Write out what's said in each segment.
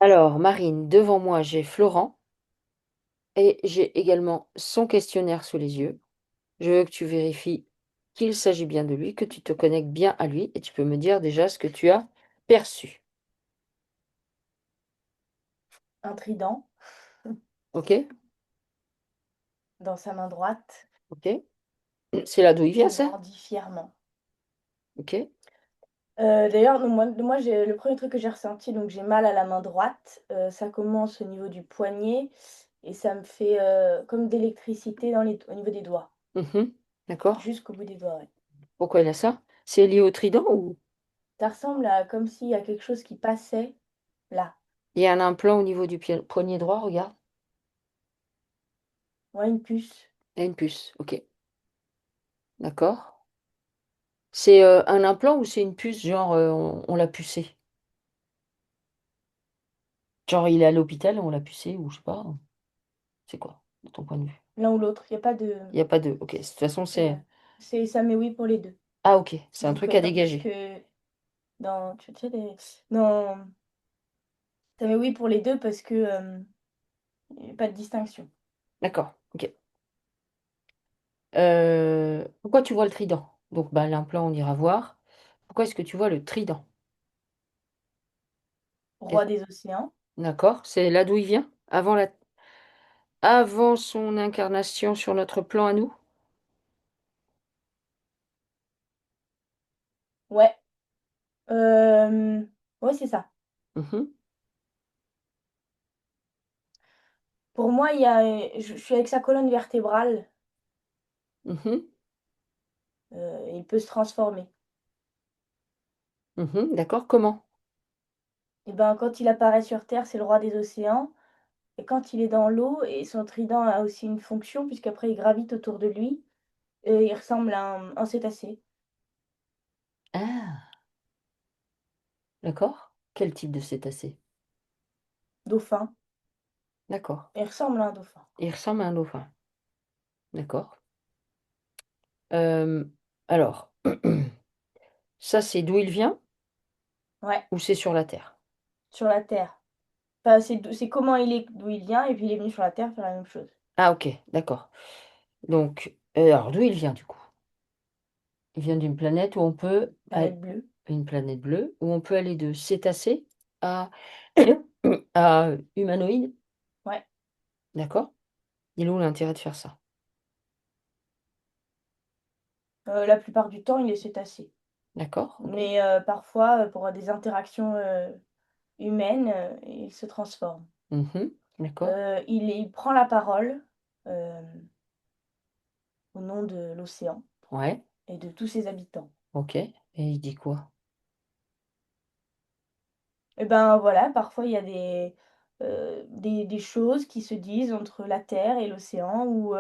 Alors, Marine, devant moi, j'ai Florent et j'ai également son questionnaire sous les yeux. Je veux que tu vérifies qu'il s'agit bien de lui, que tu te connectes bien à lui et tu peux me dire déjà ce que tu as perçu. Un trident Ok? dans sa main droite Ok? C'est là d'où il vient, qu'il ça? brandit fièrement. Ok? D'ailleurs, non, moi j'ai le premier truc que j'ai ressenti, donc j'ai mal à la main droite, ça commence au niveau du poignet et ça me fait, comme d'électricité au niveau des doigts, Mhm. D'accord? jusqu'au bout des doigts, ouais. Pourquoi il a ça? C'est lié au trident ou Ça ressemble à comme s'il y a quelque chose qui passait là. il y a un implant au niveau du poignet droit, regarde. Ouais, une puce. Il y a une puce. Ok. D'accord. C'est un implant ou c'est une puce, genre on l'a pucé? Genre il est à l'hôpital et on l'a pucé ou je sais pas. C'est quoi, de ton point de vue? L'un ou l'autre, il y a pas de Il n'y a pas de. Ok, de toute façon, c'est. ouais, c'est ça met oui pour les 2. Ah, ok, c'est un Donc truc à parce dégager. que dans tu sais les dans ça met oui pour les 2 parce que, il y a pas de distinction. D'accord, ok. Pourquoi tu vois le trident? Donc, bah, l'implant, on ira voir. Pourquoi est-ce que tu vois le trident? Roi Est- des océans. D'accord, c'est là d'où il vient? Avant son incarnation sur notre plan à nous? Ouais, ouais, c'est ça. Mhm, Pour moi, il y a, je suis avec sa colonne vertébrale, mhm, il peut se transformer mhm, d'accord, comment? et ben, quand il apparaît sur terre, c'est le roi des océans et quand il est dans l'eau et son trident a aussi une fonction puisqu'après il gravite autour de lui et il ressemble à un cétacé, Ah, d'accord. Quel type de cétacé? dauphin. D'accord. Il ressemble à un dauphin. Il ressemble à un dauphin. D'accord. Euh, alors, ça, c'est d'où il vient Ouais, ou c'est sur la Terre? sur la terre. Enfin, c'est comment il est, d'où il vient et puis il est venu sur la terre faire la même chose. Ah, ok, d'accord. Donc, alors d'où il vient du coup? Il vient d'une planète où on peut Planète bleue. une planète bleue où on peut aller de cétacé à à humanoïde, Ouais, d'accord? Il est où l'intérêt de faire ça? la plupart du temps, il est cétacé. D'accord, ok. Mais parfois, pour des interactions, humaines, il se transforme. Mhm, d'accord. Il prend la parole, hem, au nom de l'océan Ouais, et de tous ses habitants. ok. Et il dit quoi? Et ben, voilà, parfois il y a des choses qui se disent entre la terre et l'océan ou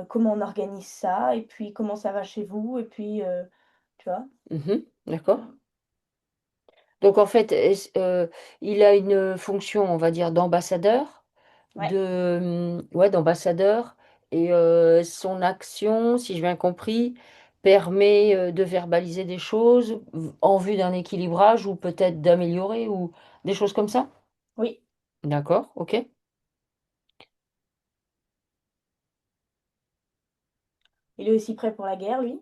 comment on organise ça et puis comment ça va chez vous et puis, tu vois? Mhm, d'accord. Mmh, Donc en fait, il a une fonction, on va dire, d'ambassadeur, ouais, ouais, d'ambassadeur, et son action, si j'ai bien compris, permet de verbaliser des choses en vue d'un équilibrage ou peut-être d'améliorer ou des choses comme ça? oui. D'accord, ok. Il est aussi prêt pour la guerre, lui.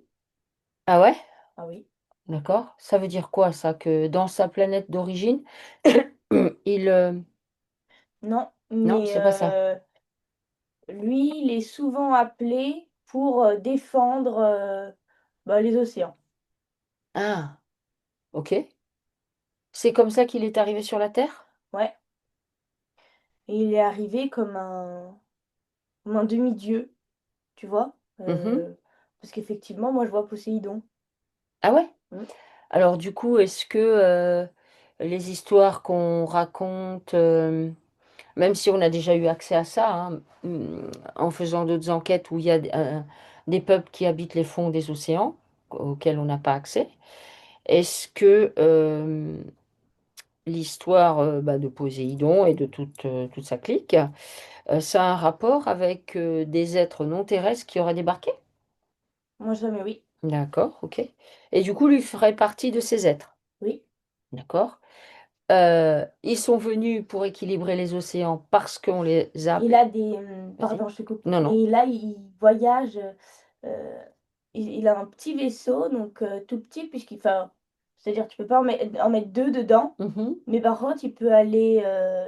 Ah ouais? Ah oui. D'accord. Ça veut dire quoi ça? Que dans sa planète d'origine, il... Non, Non, mais c'est pas ça. lui, il est souvent appelé pour, défendre, bah, les océans. Ah, ok. C'est comme ça qu'il est arrivé sur la Terre? Ouais et il est arrivé comme un demi-dieu, tu vois? Mhm. Parce qu'effectivement, moi, je vois Poséidon. Ah ouais? Mmh. Alors du coup, est-ce que les histoires qu'on raconte, même si on a déjà eu accès à ça, hein, en faisant d'autres enquêtes où il y a des peuples qui habitent les fonds des océans, auxquels on n'a pas accès, est-ce que l'histoire bah, de Poséidon et de toute sa clique, ça a un rapport avec des êtres non terrestres qui auraient débarqué? Moi, jamais oui. D'accord, ok. Et du coup, lui ferait partie de ces êtres. Oui. D'accord. Ils sont venus pour équilibrer les océans parce qu'on les a... Il a des, Vas-y. pardon, je te coupe. Non, non. Et là, il voyage, il a un petit vaisseau, donc tout petit, puisqu'il fait, c'est-à-dire tu peux pas en mettre 2 dedans, Mhm. mais par contre, il peut aller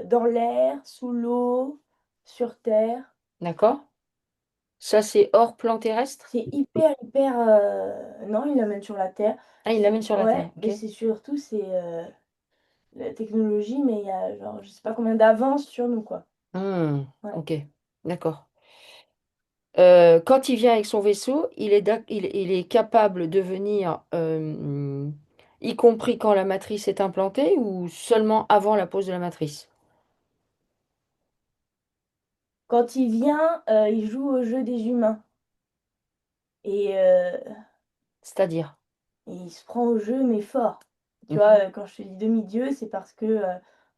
dans l'air, sous l'eau, sur terre. D'accord. Ça, c'est hors plan terrestre? C'est hyper, hyper. Non, il l'amène sur la terre. Ah, il l'amène sur la Terre, Ouais, ok. mais c'est surtout c'est la technologie, mais il y a genre je sais pas combien d'avance sur nous quoi. Ouais. Ok, d'accord. Quand il vient avec son vaisseau, il est capable de venir, y compris quand la matrice est implantée ou seulement avant la pose de la matrice? Quand il vient, il joue au jeu des humains et, C'est-à-dire? il se prend au jeu mais fort. Tu vois, Mhm, quand je te dis demi-dieu, c'est parce que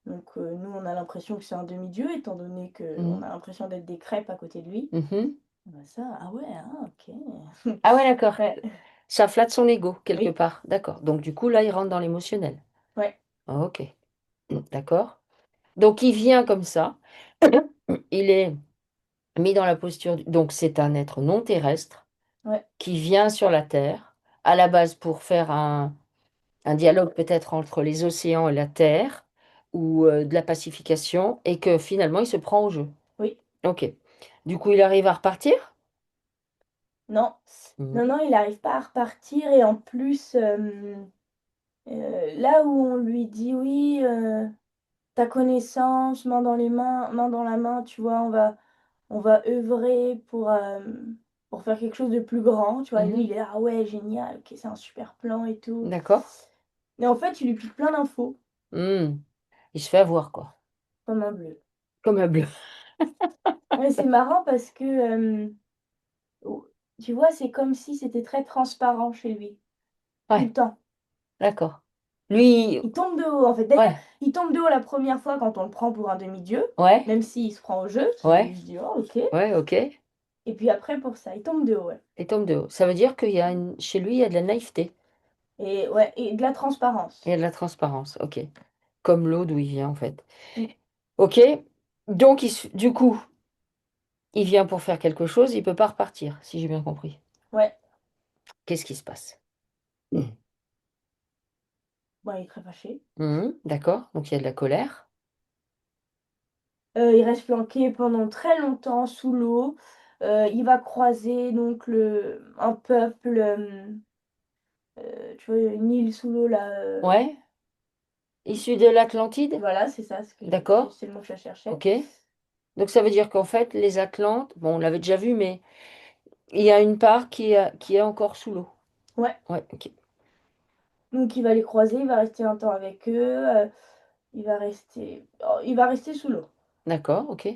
donc nous on a l'impression que c'est un demi-dieu étant donné qu'on mhm, a l'impression d'être des crêpes à côté de lui. mhm. Bah ça, ah ouais, hein, ok. Ah ouais, d'accord. Ouais, Ça flatte son ego quelque oui, part. D'accord. Donc du coup, là, il rentre dans l'émotionnel. ouais, Ok. D'accord. Donc il vient comme ça. Il est mis dans la posture. Donc c'est un être non terrestre ouais, qui vient sur la Terre, à la base pour faire un dialogue peut-être entre les océans et la Terre, ou de la pacification, et que finalement il se prend au jeu. oui. Ok. Du coup, il arrive à repartir? Non, non, Mhm. non, il n'arrive pas à repartir et en plus, là où on lui dit: «Oui, ta connaissance, main dans les mains main dans la main, tu vois, on va œuvrer pour faire quelque chose de plus grand», tu vois? Et lui, Mhm. il est là: «Ah ouais, génial, OK, c'est un super plan et tout». D'accord. Mais en fait, il lui pique plein d'infos, Hmm. Il se fait avoir, quoi. comme un bleu. Comme un bleu. Ouais, c'est marrant parce que, ou tu vois, c'est comme si c'était très transparent chez lui, tout Ouais, le temps. d'accord. Lui, Il tombe de haut, en fait. D'ailleurs, ouais, il tombe de haut la première fois quand on le prend pour un demi-dieu, ouais, même s'il se prend au jeu, ouais, qui je dis: «Oh OK», ouais, ok. et puis après pour ça, il tombe de haut, ouais, Et tombe de haut. Ça veut dire qu'il y a chez lui, il y a de la naïveté. et ouais et de la Il y transparence. a de la transparence, ok. Comme l'eau d'où il vient, en fait. Mmh, Ok. Donc, du coup, il vient pour faire quelque chose, il peut pas repartir, si j'ai bien compris. ouais, Qu'est-ce qui se passe? Mhm. bah, il est très fâché. D'accord. Donc, il y a de la colère. Il reste planqué pendant très longtemps sous l'eau. Il va croiser donc un peuple, tu vois, une île sous l'eau là, Ouais. Issu de l'Atlantide. voilà, c'est ça, ce que D'accord. c'est le mot que je cherchais. Ok. Donc, ça veut dire qu'en fait, les Atlantes, bon, on l'avait déjà vu, mais il y a une part qui est encore sous l'eau. Ouais, Ouais, ok. donc il va les croiser, il va rester un temps avec eux, il va rester sous l'eau. D'accord, ok.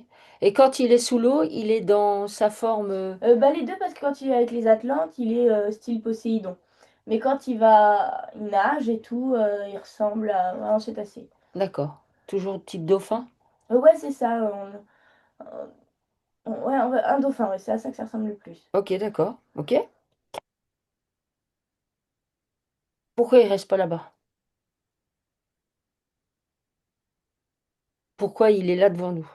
Et quand il est sous l'eau, il est dans sa forme. Bah, les 2 parce que quand il est avec les Atlantes, il est, style Poséidon. Mais quand il nage et tout, il ressemble à un cétacé. D'accord. Toujours type dauphin? Ouais, c'est ça, ouais, un dauphin, ouais, c'est à ça que ça ressemble le plus. Ok, d'accord. Ok. Pourquoi il reste pas là-bas? Pourquoi il est là devant nous?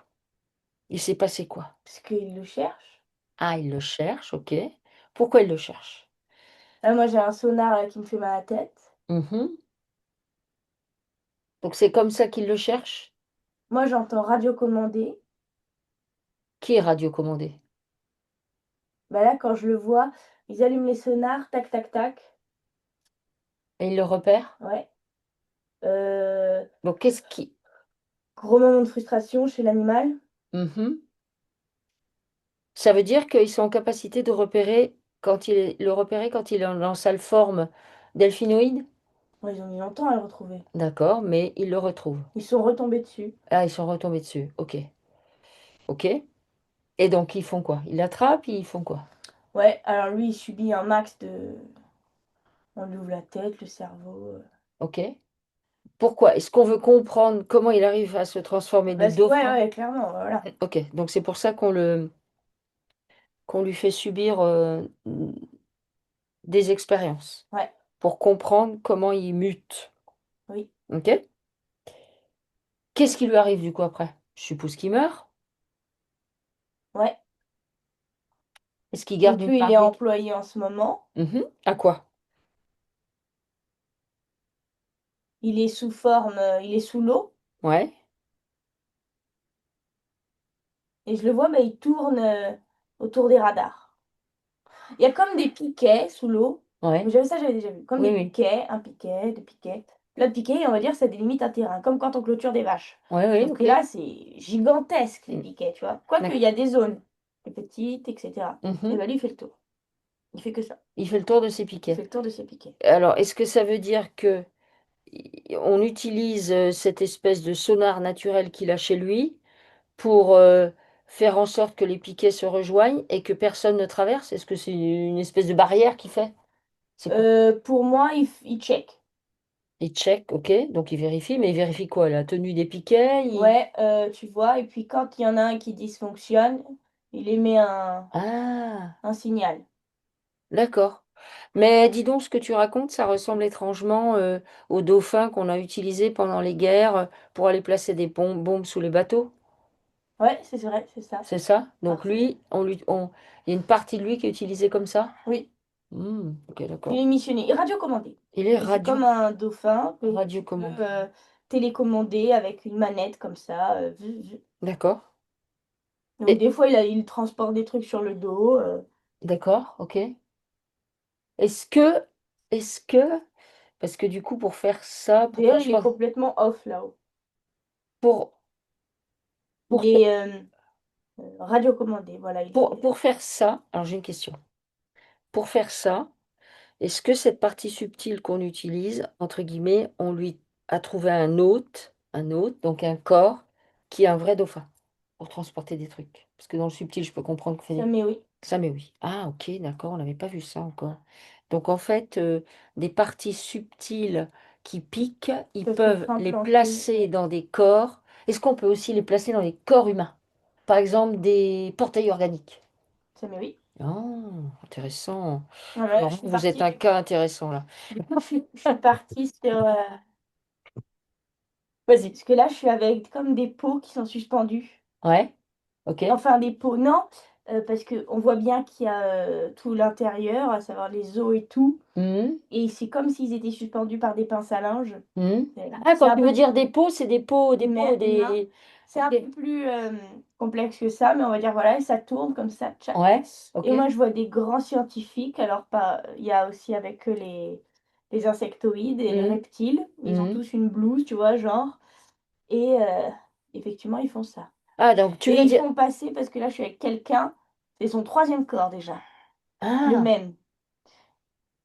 Il s'est passé quoi? Parce qu'il le cherche. Ah, il le cherche, ok. Pourquoi il le cherche? Là, moi, j'ai un sonar, là, qui me fait mal à la tête. Mhm. Donc c'est comme ça qu'il le cherche? Moi, j'entends radiocommandé. Qui est radiocommandé? Bah, là, quand je le vois, ils allument les sonars, tac, tac, tac. Et il le repère? Ouais. Heu, Donc qu'est-ce qui... Gros moment de frustration chez l'animal. Mhm. Ça veut dire qu'ils sont en capacité de repérer le repérer quand il est dans sa forme delphinoïde? Ouais, ils ont mis longtemps à le retrouver. D'accord, mais il le retrouve. Ils sont retombés dessus. Ah, ils sont retombés dessus. Ok. Ok. Et donc ils font quoi? Ils l'attrapent, ils font quoi? Ouais, alors lui, il subit un max de on lui ouvre la tête, le cerveau, Ok. Pourquoi? Est-ce qu'on veut comprendre comment il arrive à se transformer de parce que ouais, dauphin? ouais, clairement, voilà. Ok, donc c'est pour ça qu'on lui fait subir des expériences, Ouais, pour comprendre comment il mute. oui. Ok? qu'est-ce qui lui arrive du coup après? Je suppose qu'il meurt. Ouais. Est-ce qu'il garde Donc une lui, il est part? employé en ce moment. Mhm. À quoi? Il est sous forme, il est sous l'eau Ouais, et je le vois, bah, il tourne, autour des radars. Il y a comme des piquets sous l'eau. ouais, J'avais ça, j'avais déjà vu. Comme oui, des oui. piquets, un piquet, 2 piquets. Là, le piquet, on va dire, ça délimite un terrain, comme quand on clôture des vaches. Oui, oui, Donc ok. là, c'est gigantesque, les Mm. piquets, tu vois? Quoique, il D'accord. y a des zones plus petites et cetera. Et Mhm. bah, lui, il fait le tour. Il fait que ça. Il fait le tour de ses Il piquets. fait le tour de ses piquets. Alors, est-ce que ça veut dire que on utilise cette espèce de sonar naturel qu'il a chez lui pour faire en sorte que les piquets se rejoignent et que personne ne traverse? Est-ce que c'est une espèce de barrière qu'il fait? C'est quoi? Pour moi, il check. Il check, ok, donc il vérifie, mais il vérifie quoi? La tenue des piquets? Ouais, tu vois? Et puis quand il y en a un qui dysfonctionne, il émet Ah, un signal. d'accord. Mais dis donc, ce que tu racontes, ça ressemble étrangement aux dauphins qu'on a utilisés pendant les guerres pour aller placer des bombes sous les bateaux. Ouais, c'est vrai, c'est ça. C'est ça? Donc Parfait. lui, il y a une partie de lui qui est utilisée comme ça? Oui, Ok, il d'accord. est missionné et radiocommandé. Il est Et c'est comme un dauphin que tu peux, radiocommandé. télécommander avec une manette comme ça, D'accord. Donc Et des fois, il transporte des trucs sur le dos, d'accord, ok. Est-ce que, est-ce que, parce que du coup, pour faire ça, D'ailleurs, il est complètement off là-haut. pour, Il pour, est, radiocommandé, voilà, il pour, est pour faire ça, alors j'ai une question. Pour faire ça, est-ce que cette partie subtile qu'on utilise, entre guillemets, on lui a trouvé un hôte, donc un corps qui est un vrai dauphin pour transporter des trucs? Parce que dans le subtil, je peux comprendre que ça mais oui, ça, mais oui. Ah, ok, d'accord, on n'avait pas vu ça encore. Donc en fait, des parties subtiles qui piquent, ils peuvent être peuvent les implantés, placer ouais, dans des corps. Est-ce qu'on peut aussi les placer dans les corps humains? Par exemple, des portails organiques. ça mais oui. Oh, intéressant. Voilà, je Vraiment, suis vous êtes partie un cas intéressant là. du coup, je suis partie sur, Vas-y. parce que là, je suis avec comme des pots qui sont suspendus. Ouais, ok. Enfin des pots, non, parce qu'on voit bien qu'il y a, tout l'intérieur, à savoir les os et tout, Mhm, et c'est comme s'ils étaient suspendus par des pinces à linge. mhm. C'est Ah, c'est quand un tu veux peu dire des pots, c'est des pots, mais non, des. c'est un Ok. peu plus, complexe que ça, mais on va dire, voilà, et ça tourne comme ça, tchac, Ouais, ok. et moi je vois des grands scientifiques, alors pas il y a aussi avec eux les insectoïdes et les Mhm, reptiles. Ils ont mhm. tous une blouse, tu vois, genre, et effectivement, ils font ça. Ah, donc tu Et veux ils dire. font passer parce que là, je suis avec quelqu'un, c'est son troisième corps déjà, le Ah, même.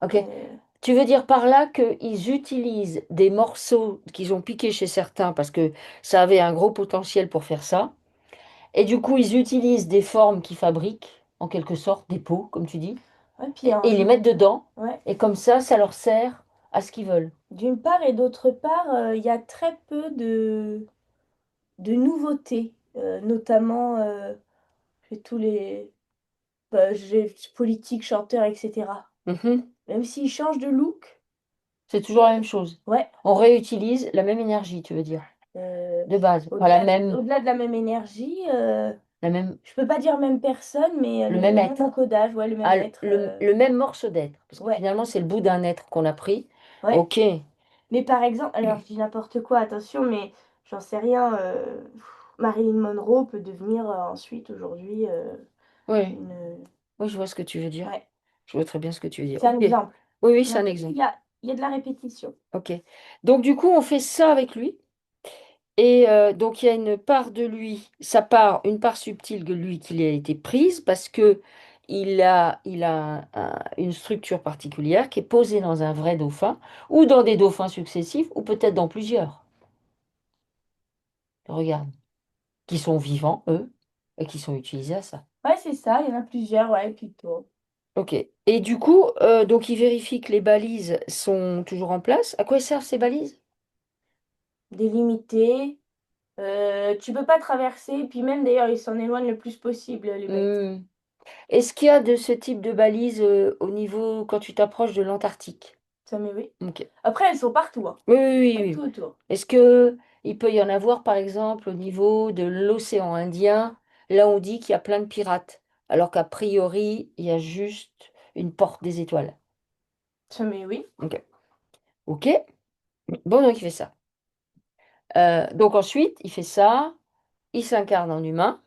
ok. Heu, Tu veux dire par là qu'ils utilisent des morceaux qu'ils ont piqués chez certains parce que ça avait un gros potentiel pour faire ça. Et du coup, ils utilisent des formes qu'ils fabriquent, en quelque sorte, des pots, comme tu dis, ouais, puis et un ils les jour mettent dedans. ouais, Et comme ça leur sert à ce qu'ils veulent. d'une part et d'autre part, il y a très peu de nouveautés, notamment, chez tous les j'ai politiques, chanteurs et cetera. Mhm. Même s'ils changent de look, C'est toujours la même chose. ouais, On réutilise la même énergie, tu veux dire, heu, de base. Enfin, au-delà au-delà de la même énergie, la même, je peux pas dire même personne, mais, le même le même être. encodage, ouais, le même Ah, le, être, le- le même morceau d'être. Parce que ouais, finalement, c'est le bout d'un être qu'on a pris. ouais. Ok. Mais par exemple, alors je dis n'importe quoi, attention, mais j'en sais rien, Marilyn Monroe peut devenir, ensuite aujourd'hui, Oui. une, Oui, je vois ce que tu veux dire. ouais, Je vois très bien ce que tu veux dire. c'est un Ok. Oui, exemple. oui, c'est un Donc exemple. il y a de la répétition. Ok. Donc, du coup, on fait ça avec lui. Et donc, il y a une part de lui, une part subtile de lui qui a été prise parce que il a une structure particulière qui est posée dans un vrai dauphin ou dans des dauphins successifs ou peut-être dans plusieurs. Regarde. Qui sont vivants, eux, et qui sont utilisés à ça. Ouais, c'est ça, il y en a plusieurs, ouais, plutôt. Ok. Et du coup, donc il vérifie que les balises sont toujours en place. À quoi servent ces balises? Délimité, tu peux pas traverser, puis même d'ailleurs, ils s'en éloignent le plus possible, les bêtes. Hmm. Est-ce qu'il y a de ce type de balises au niveau quand tu t'approches de l'Antarctique? Ça mais oui. Ok. Après, elles sont partout, hein, Oui, oui, oui, partout oui. autour. Est-ce que il peut y en avoir, par exemple, au niveau de l'océan Indien. Là, on dit qu'il y a plein de pirates, alors qu'a priori, il y a juste une porte des étoiles. Ça, mais oui. Ok. Ok. Bon, donc il fait ça. Donc ensuite, il fait ça, il s'incarne en humain.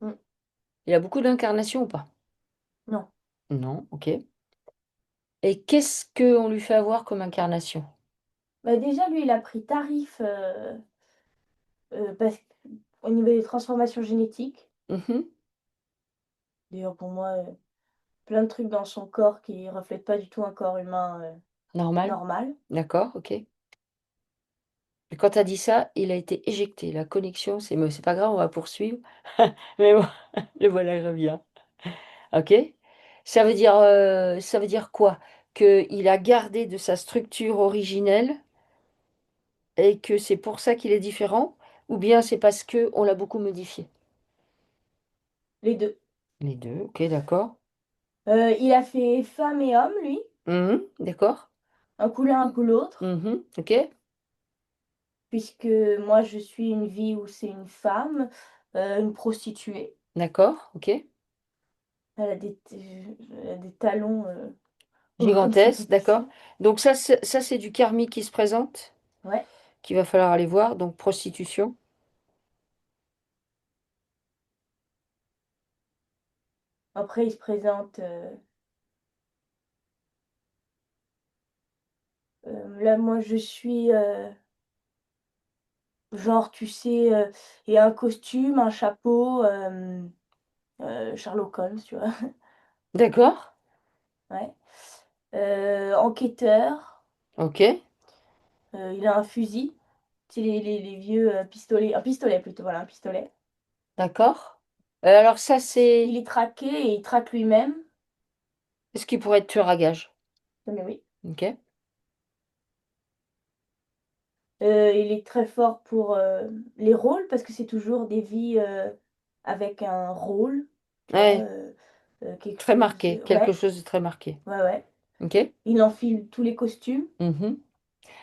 Mm. Il a beaucoup d'incarnations ou pas? Non. Non, ok. Et qu'est-ce qu'on lui fait avoir comme incarnation? Bah, déjà, lui, il a pris tarif, parce au niveau des transformations génétiques. Mhm. D'ailleurs, pour moi, plein de trucs dans son corps qui reflètent pas du tout un corps humain, Normal. normal. D'accord, ok. Et quand tu as dit ça, il a été éjecté. La connexion, mais c'est pas grave, on va poursuivre. Mais bon, le voilà, je reviens. Ok? Ça veut dire quoi? Qu'il a gardé de sa structure originelle et que c'est pour ça qu'il est différent? Ou bien c'est parce que on l'a beaucoup modifié? Les 2. Les deux, ok, d'accord. Il a fait femme et homme, lui, Mhm, d'accord. un coup l'un, un coup l'autre, Mhm, ok, puisque moi, je suis une vie où c'est une femme, une prostituée. d'accord, ok. Elle a des talons, comme c'est pas Gigantesque, d'accord. possible. Donc ça, c'est du karmique qui se présente, Ouais. qu'il va falloir aller voir. Donc prostitution. Après, il se présente, là, moi, je suis, genre, tu sais, il y a un costume, un chapeau, Sherlock Holmes, tu vois? D'accord, Ouais. Enquêteur, ok, il a un fusil, tu sais, les vieux, pistolets, un pistolet plutôt, voilà, un pistolet. d'accord. Alors ça, Il c'est est traqué et il traque lui-même. ce qui pourrait être tueur à gage. Non, mais oui. Ok. Il est très fort pour, les rôles parce que c'est toujours des vies, avec un rôle, tu vois? Ouais, Quelque très chose, marqué, quelque ouais, chose de très marqué. ouais, ouais. Ok. Il enfile tous les costumes. Mhm.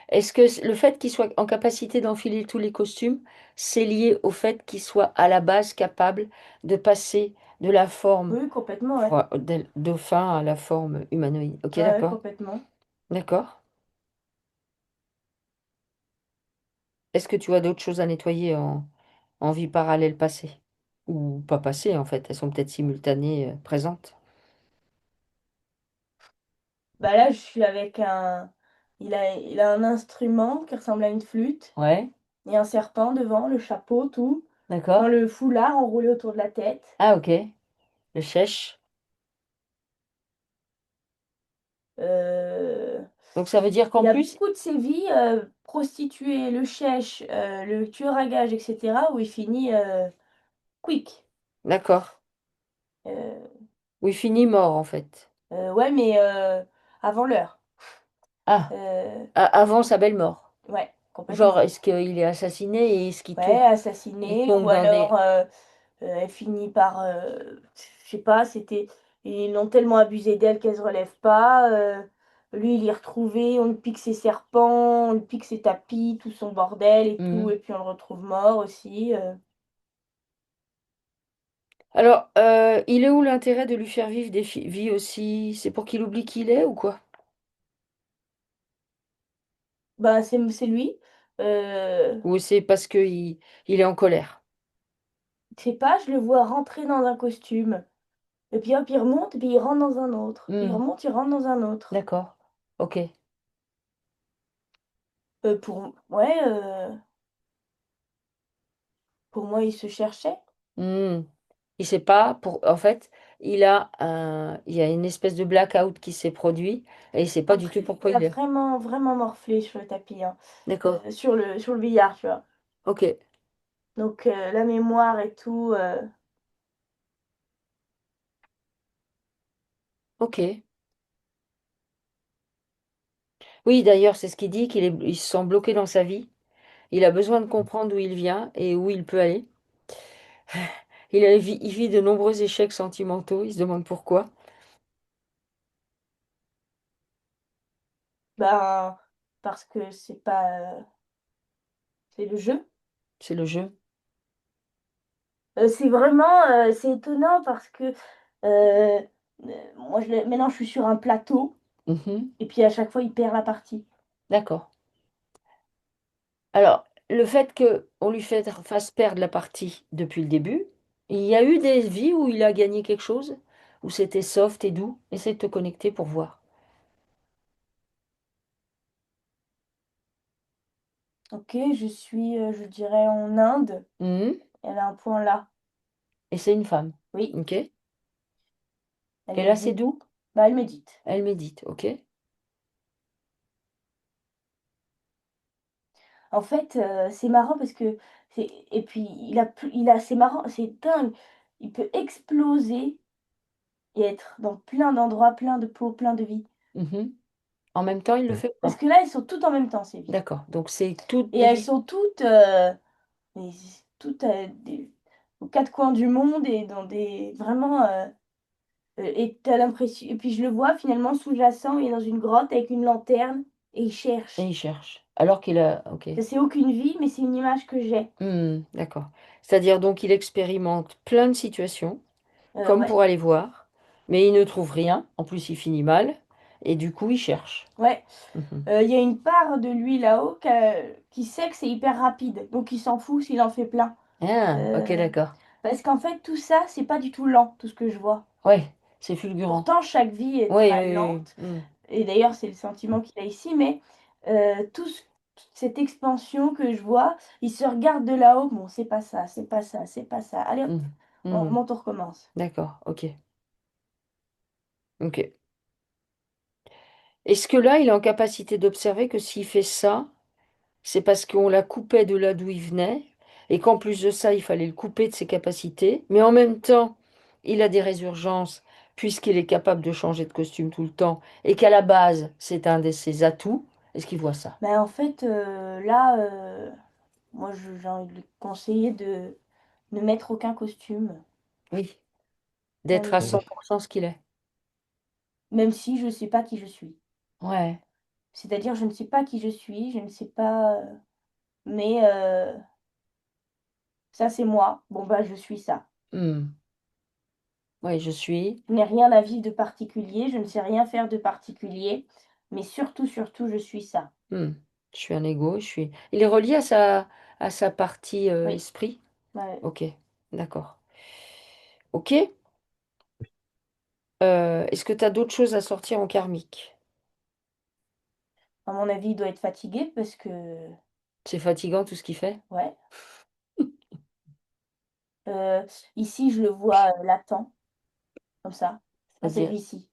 Est-ce que le fait qu'il soit en capacité d'enfiler tous les costumes, c'est lié au fait qu'il soit à la base capable de passer de la forme Oui, oui, complètement, ouais. dauphin à la forme humanoïde? Ok, Ouais, ouais, d'accord. complètement. D'accord. Est-ce que tu as d'autres choses à nettoyer en vie parallèle passée? Ou pas passée, en fait, elles sont peut-être simultanées, présentes. Bah, là, je suis avec un il a un instrument qui ressemble à une flûte Ouais, et un serpent devant, le chapeau, tout. Enfin, d'accord. le foulard enroulé autour de la tête. Ah, ok. Le chèche. Heu, Donc ça veut dire qu'en il a plus, beaucoup de ses vies, prostituée, le chèche, le tueur à gages et cetera, où il finit, quick. d'accord. Heu Oui, fini mort, en fait. ouais, mais avant l'heure. Ah, Heu, avant sa belle mort. ouais, Genre, complètement. est-ce qu'il est assassiné et est-ce qu'il Ouais, tombe, il assassinée ou tombe dans alors, des... elle finit par, je sais pas, ils l'ont tellement abusé d'elle qu'elle se relève pas, lui, il est retrouvé, on lui pique ses serpents, on lui pique ses tapis, tout son bordel et tout Mhm. et puis on le retrouve mort aussi, Alors, il est où l'intérêt de lui faire vivre des vies aussi? C'est pour qu'il oublie qui il est ou quoi? bah, c'est lui, heu, Ou c'est parce il est en colère? je sais pas, je le vois rentrer dans un costume et puis hop, il remonte et puis il rentre dans un autre, puis il Hmm, remonte, il rentre dans un autre. d'accord. Ok. Pour moi, il se cherchait. Hmm. Il sait pas, en fait, il y a une espèce de blackout qui s'est produit et il sait pas du tout Après, pourquoi il a il est. vraiment, vraiment morflé sur le tapis, hein, D'accord. sur le billard, tu vois? Ok. Donc la mémoire et tout, Ok. Oui, d'ailleurs, c'est ce qu'il dit, il se sent bloqué dans sa vie. Il a besoin de comprendre d'où il vient et où il peut aller. Il vit de nombreux échecs sentimentaux. Il se demande pourquoi. ben, parce que C'est le jeu. C'est le jeu? C'est vraiment, c'est étonnant parce que, heu, moi maintenant je suis sur un plateau Mmh. et puis à chaque fois il perd la partie. D'accord. Alors, le fait qu'on lui fasse perdre la partie depuis le début, il y a eu des vies où il a gagné quelque chose? Où c'était soft et doux? Essaie de te connecter pour voir. OK, je suis, je dirais en Inde, Mmh. elle a un point là. Et c'est une femme. Oui, OK. elle Et là, c'est médite. doux? Bah, elle médite. Elle médite, OK. En fait, c'est marrant parce que et puis il a c'est marrant, c'est dingue, il peut exploser et être dans plein d'endroits, plein de peaux, plein de vies. Mmh. En même temps, il le fait Parce pas? que là, elles sont toutes en même temps, ces vies D'accord, donc c'est toutes et des elles vies. sont toutes, mais toutes, des aux 4 coins du monde et dans des vraiment, et tu as l'impression et puis je le vois finalement sous-jacent, il est dans une grotte avec une lanterne et il Et cherche. il cherche. Alors qu'il a OK. C'est aucune vie, mais c'est une image que j'ai. Mmh, d'accord. C'est-à-dire donc il expérimente plein de situations, comme Ouais, pour aller voir, mais il ne trouve rien. En plus, il finit mal et du coup, il cherche. ouais. Mmh. Il y a une part de lui là-haut qui sait que c'est hyper rapide, donc il s'en fout s'il en fait plein. Ah! OK, Heu, d'accord. Parce qu'en fait tout ça, c'est pas du tout lent, tout ce que je vois. Ouais, c'est fulgurant. Pourtant chaque vie est Oui, oui, très oui, lente oui. Mmh. et d'ailleurs c'est le sentiment qu'il a ici, mais toute cette expansion que je vois, il se regarde de là-haut: «Bon c'est pas ça, c'est pas ça, c'est pas ça. Allez hop, Mmh. on Mmh. remonte, on recommence». D'accord, OK. OK. Est-ce que là, il est en capacité d'observer que s'il fait ça, c'est parce qu'on la coupait de là d'où il venait et qu'en plus de ça, il fallait le couper de ses capacités, mais en même temps, il a des résurgences puisqu'il est capable de changer de costume tout le temps et qu'à la base, c'est un de ses atouts. Est-ce qu'il voit ça? Mais en fait, là, moi j'ai envie de lui conseiller de ne mettre aucun costume. Oui, Rien d'être du à tout. 100% ce qu'il est. Même si je ne sais pas qui je suis. Ouais. C'est-à-dire, je ne sais pas qui je suis, je ne sais pas, mais ça c'est moi. Bon, bah, je suis ça. Mmh. Oui, je suis. Je n'ai rien à vivre de particulier, je ne sais rien faire de particulier, mais surtout, surtout, je suis ça. Mmh. Je suis un ego, je suis il est relié à sa partie, Oui, esprit? ouais, OK, d'accord. OK. Est-ce que tu as d'autres choses à sortir en karmique? à mon avis, il doit être fatigué parce que C'est fatigant tout ce qu'il fait? ouais, heu, ici, je le vois, latent, comme ça c'est C'est-à-dire? ici.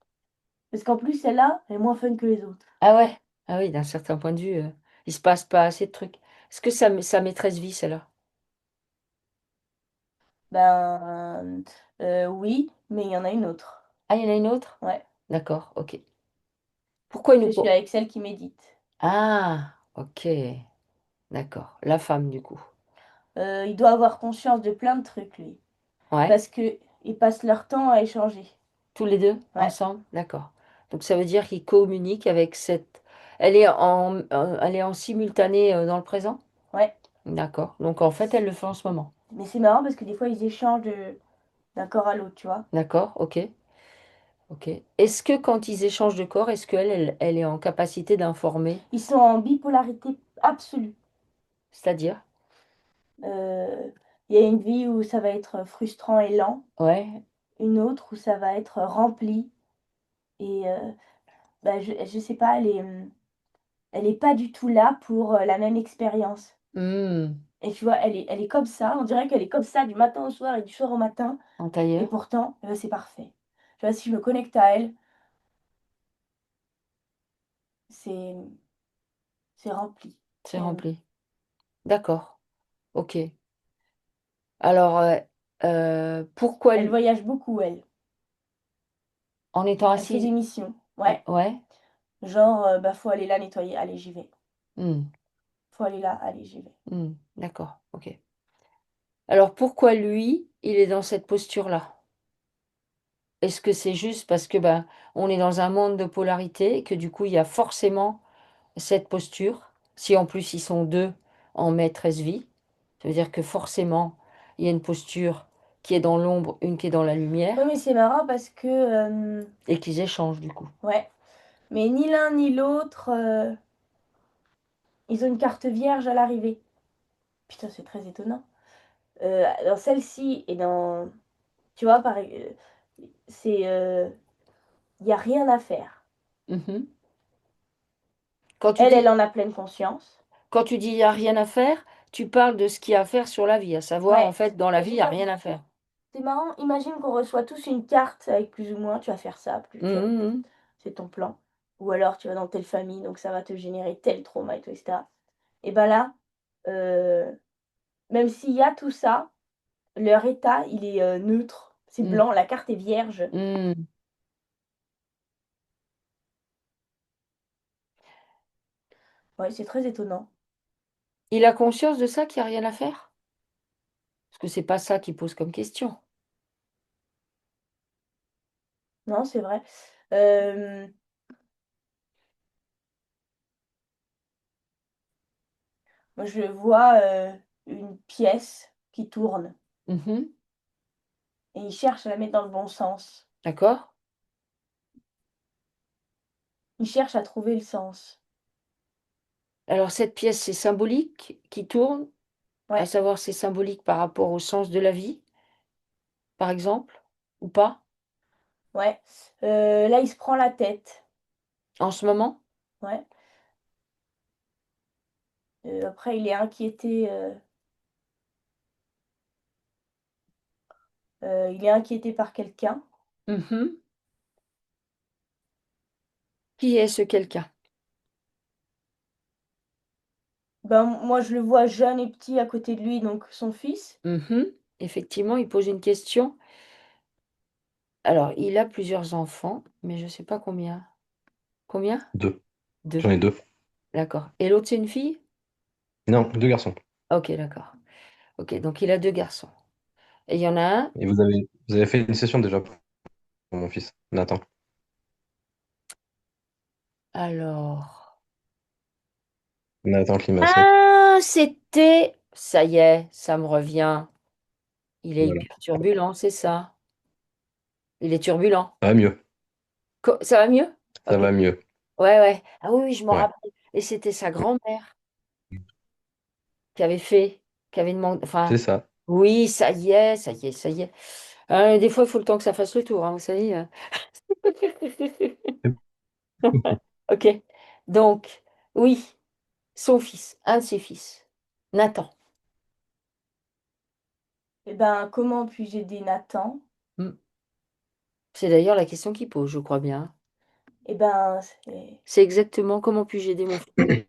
Parce qu'en plus, celle-là, elle est moins fun que les autres. Ah ouais? Ah oui, d'un certain point de vue, il se passe pas assez de trucs. Est-ce que sa maîtresse vit celle-là? Ben, oui, mais il y en a une autre. Ah, il y en a une autre? Ouais, D'accord, OK. Pourquoi il je nous suis co avec celle qui médite. ah! OK, d'accord, la femme du coup. Il doit avoir conscience de plein de trucs lui, Ouais, parce qu'ils passent leur temps à échanger. tous les 2 Ouais, ensemble? D'accord. Donc ça veut dire qu'ils communiquent avec cette elle est en simultané, dans le présent? ouais. D'accord, donc en fait, elle le fait en ce moment? Mais c'est marrant parce que des fois ils échangent d'un corps à l'autre, tu vois? D'accord, OK. OK. Est-ce que quand ils échangent de corps, est-ce qu'elle est en capacité d'informer? Ils sont en bipolarité absolue. C'est-à-dire? Il y a une vie où ça va être frustrant et lent, Ouais. une autre où ça va être rempli et bah, je sais pas, elle est pas du tout là pour, la même expérience Mmh. et tu vois, elle est comme ça, on dirait qu'elle est comme ça du matin au soir et du soir au matin En et tailleur? pourtant, c'est parfait. Tu vois, si je me connecte à elle, c'est c'est rempli. C'est Hem, rempli. D'accord. OK. Alors, pourquoi Elle l voyage beaucoup elle. en étant Elle fait assise des missions. Ouais, ouais? genre, bah, faut aller là nettoyer, allez j'y vais. Mmh. Faut aller là, allez j'y vais. Mmh. D'accord, OK. Alors pourquoi lui, il est dans cette posture-là? Est-ce que c'est juste parce que, ben, on est dans un monde de polarité et que du coup, il y a forcément cette posture? Si en plus ils sont 2, en maîtresse vie. Ça veut dire que forcément, il y a une posture qui est dans l'ombre, une qui est dans la Ouais, lumière, mais c'est marrant parce que, et qu'ils échangent du coup. ouais, mais ni l'un ni l'autre, ils ont une carte vierge à l'arrivée. Putain, c'est très étonnant. Dans celle-ci et dans, tu vois, c'est, il y a rien à faire. Mhm. Quand tu Elle, dis, elle en a pleine conscience. quand tu dis il n'y a rien à faire, tu parles de ce qu'il y a à faire sur la vie, à savoir en Ouais. fait dans la Et vie, il c'est n'y a ça, rien à faire. c'est marrant. Imagine qu'on reçoit tous une carte avec plus ou moins, tu vas faire ça, plus tu vas, Mhm. c'est ton plan. Ou alors tu vas dans telle famille, donc ça va te générer tel trauma et tout, etc. Et ben là, euh, même s'il y a tout ça, leur état, il est neutre. C'est Mhm. blanc, la carte est vierge. Mhm. Ouais, c'est très étonnant. Il a conscience de ça, qu'il n'y a rien à faire? Parce que c'est pas ça qu'il pose comme question. Non, c'est vrai. Euh, Moi, je vois une pièce qui tourne Mhm. et il cherche à la mettre dans le bon sens. D'accord? Il cherche à trouver le sens. Alors cette pièce, c'est symbolique qui tourne, à Ouais, savoir c'est symbolique par rapport au sens de la vie, par exemple, ou pas, ouais. Là, il se prend la tête. en ce moment? Ouais. Après, il est inquiété. Il est inquiété par quelqu'un. Mhm. Qui est ce quelqu'un? Ben, moi, je le vois jeune et petit à côté de lui, donc son fils. Mhm. Effectivement, il pose une question. Alors, il a plusieurs enfants, mais je ne sais pas combien. Combien? Deux. Deux. J'en ai deux. D'accord. Et l'autre, c'est une fille? Non, deux garçons. Ok, d'accord. Ok, donc il a deux garçons. Et il y en a un. Et vous avez fait une session déjà pour mon fils, Nathan. Alors. Nathan Climasso. Ah, c'était. Ça y est, ça me revient. Il est Voilà. hyper turbulent, c'est ça. Il est turbulent. Ça va mieux. Ça va mieux? Ça Ok. va mieux. Ouais, ouais. Ah oui, oui, je m'en Ouais. rappelle. Et c'était sa grand-mère qui avait fait, qui avait demandé. C'est Enfin, ça. oui, ça y est, ça y est, ça y est. Des fois, il faut le temps que ça fasse le tour, hein, vous savez. Ok. Donc, oui, son fils, un de ses fils, Nathan. Eh ben, comment puis-je aider Nathan? Hmm. C'est d'ailleurs la question qu'il pose, je crois bien. Eh ben, c'est C'est exactement comment puis-je aider mon fils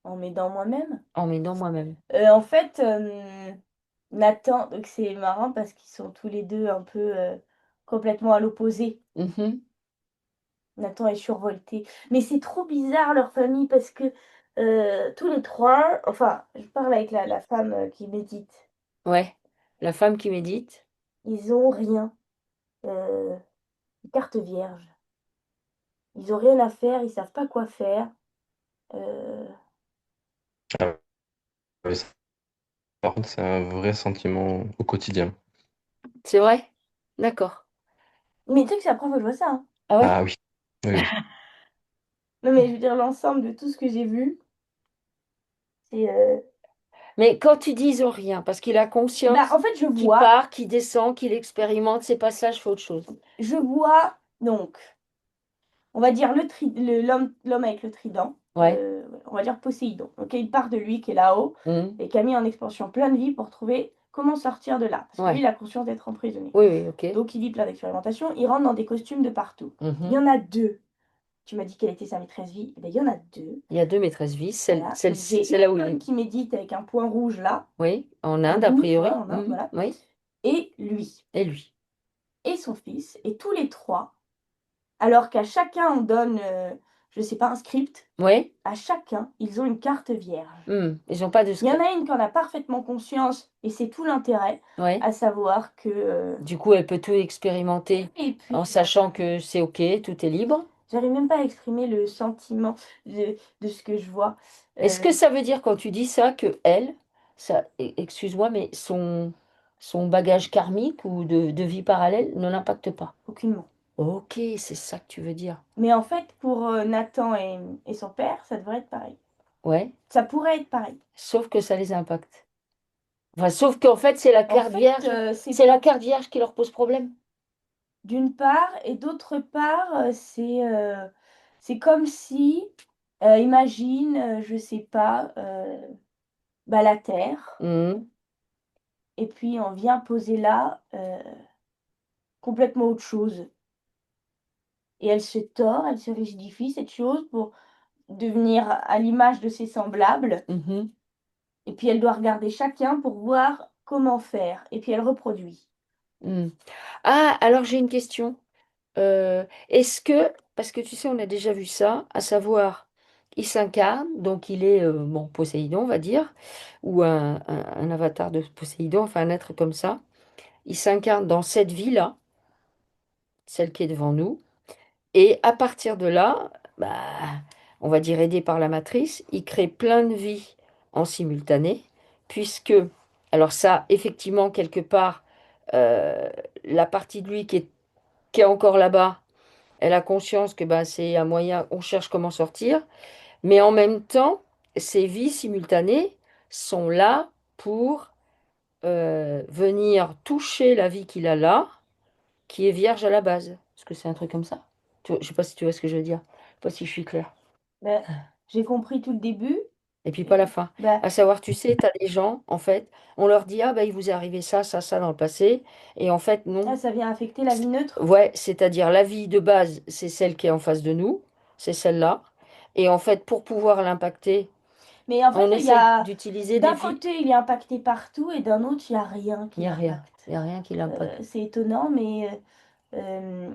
en m'aidant moi-même. en m'aidant moi-même. En fait, Nathan, donc c'est marrant parce qu'ils sont tous les deux un peu complètement à l'opposé. Mhm. Nathan est survolté. Mais c'est trop bizarre leur famille parce que tous les trois, enfin, je parle avec la femme qui médite, Ouais. La femme qui médite. ils ont rien. Euh, Carte vierge. Ils ont rien à faire, ils savent pas quoi faire. Euh, Ah, oui, par contre, c'est un vrai sentiment au quotidien. C'est vrai? D'accord. Mais tu sais que c'est la première fois que je vois ça, hein. Ah ouais? Ah oui. Oui, oui. Non, mais je veux dire, l'ensemble de tout ce que j'ai vu, c'est. Mais quand tu dis ils ont rien, parce qu'il a Bah, conscience en fait, qu'il part, qu'il descend, qu'il expérimente ces passages, fait autre chose. je vois, donc, on va dire l'homme avec le trident, Ouais. on va dire Poséidon. Ok, il part de lui qui est là-haut Mhm. et qui a mis en expansion plein de vie pour trouver comment sortir de là. Parce que lui, Ouais. il a conscience d'être emprisonné. Oui, oui, ok. Donc, il vit plein d'expérimentations, il rentre dans des costumes de partout. Il y Mhm. en a deux. Tu m'as dit quelle était sa maîtresse vie. Eh ben, il y en a deux. Il y a deux maîtresses vie, Voilà. Donc, celle-ci, j'ai celle-là où une qui médite avec un point rouge là, oui, en en Inde, a bout, tu vois, priori. en Inde, Mhm. voilà. Oui, Et lui, et lui. et son fils, et tous les trois, alors qu'à chacun on donne, je sais pas, un script, Oui. à chacun, ils ont une carte vierge. Ils n'ont pas de Il y en script. a une qui en a parfaitement conscience, et c'est tout l'intérêt, Oui. à savoir que. Du coup, elle peut tout expérimenter Et en puis, sachant que c'est ok, tout est libre. j'arrive même pas à exprimer le sentiment de ce que je vois. Est-ce Euh, que ça veut dire quand tu dis ça que elle, ça, excuse-moi, mais son bagage karmique ou de vie parallèle ne l'impacte pas? Aucunement. Ok, c'est ça que tu veux dire. Mais en fait, pour Nathan et son père, ça devrait être pareil. Ouais, Ça pourrait être pareil. sauf que ça les impacte. Enfin, sauf qu'en fait, c'est la En carte fait, vierge. C'est la carte vierge qui leur pose problème. d'une part, et d'autre part, c'est comme si, imagine, je sais pas, bah, la Terre, Mhm, et puis on vient poser là, complètement autre chose. Et elle se tord, elle se rigidifie, cette chose, pour devenir à l'image de ses semblables, mhm, et puis elle doit regarder chacun pour voir comment faire, et puis elle reproduit. mhm. Ah, alors j'ai une question. Est-ce que, parce que tu sais, on a déjà vu ça, à savoir, il s'incarne, donc il est, bon, Poséidon, on va dire, ou un avatar de Poséidon, enfin un être comme ça. Il s'incarne dans cette vie-là, celle qui est devant nous, et à partir de là, bah, on va dire aidé par la matrice, il crée plein de vies en simultané, puisque, alors ça, effectivement, quelque part, euh, la partie de lui qui est encore là-bas, elle a conscience que bah, c'est un moyen, on cherche comment sortir, mais en même temps, ces vies simultanées sont là pour venir toucher la vie qu'il a là, qui est vierge à la base. Est-ce que c'est un truc comme ça? Je sais pas si tu vois ce que je veux dire. Je sais pas si je suis claire. Bah, j'ai compris tout le début, Et puis pas et la fin. bah, À savoir, tu sais, tu as des gens, en fait, on leur dit, ah bah il vous est arrivé ça, ça, ça dans le passé. Et en fait, non. ah, ça vient affecter la vie neutre? Ouais, c'est-à-dire la vie de base, c'est celle qui est en face de nous, c'est celle-là. Et en fait, pour pouvoir l'impacter, Mais en fait, on il y essaye a d'utiliser des d'un vies. côté, il est impacté partout et d'un autre, il y a rien Il qui n'y a rien. l'impacte. Il n'y a rien qui l'impacte. C'est étonnant, mais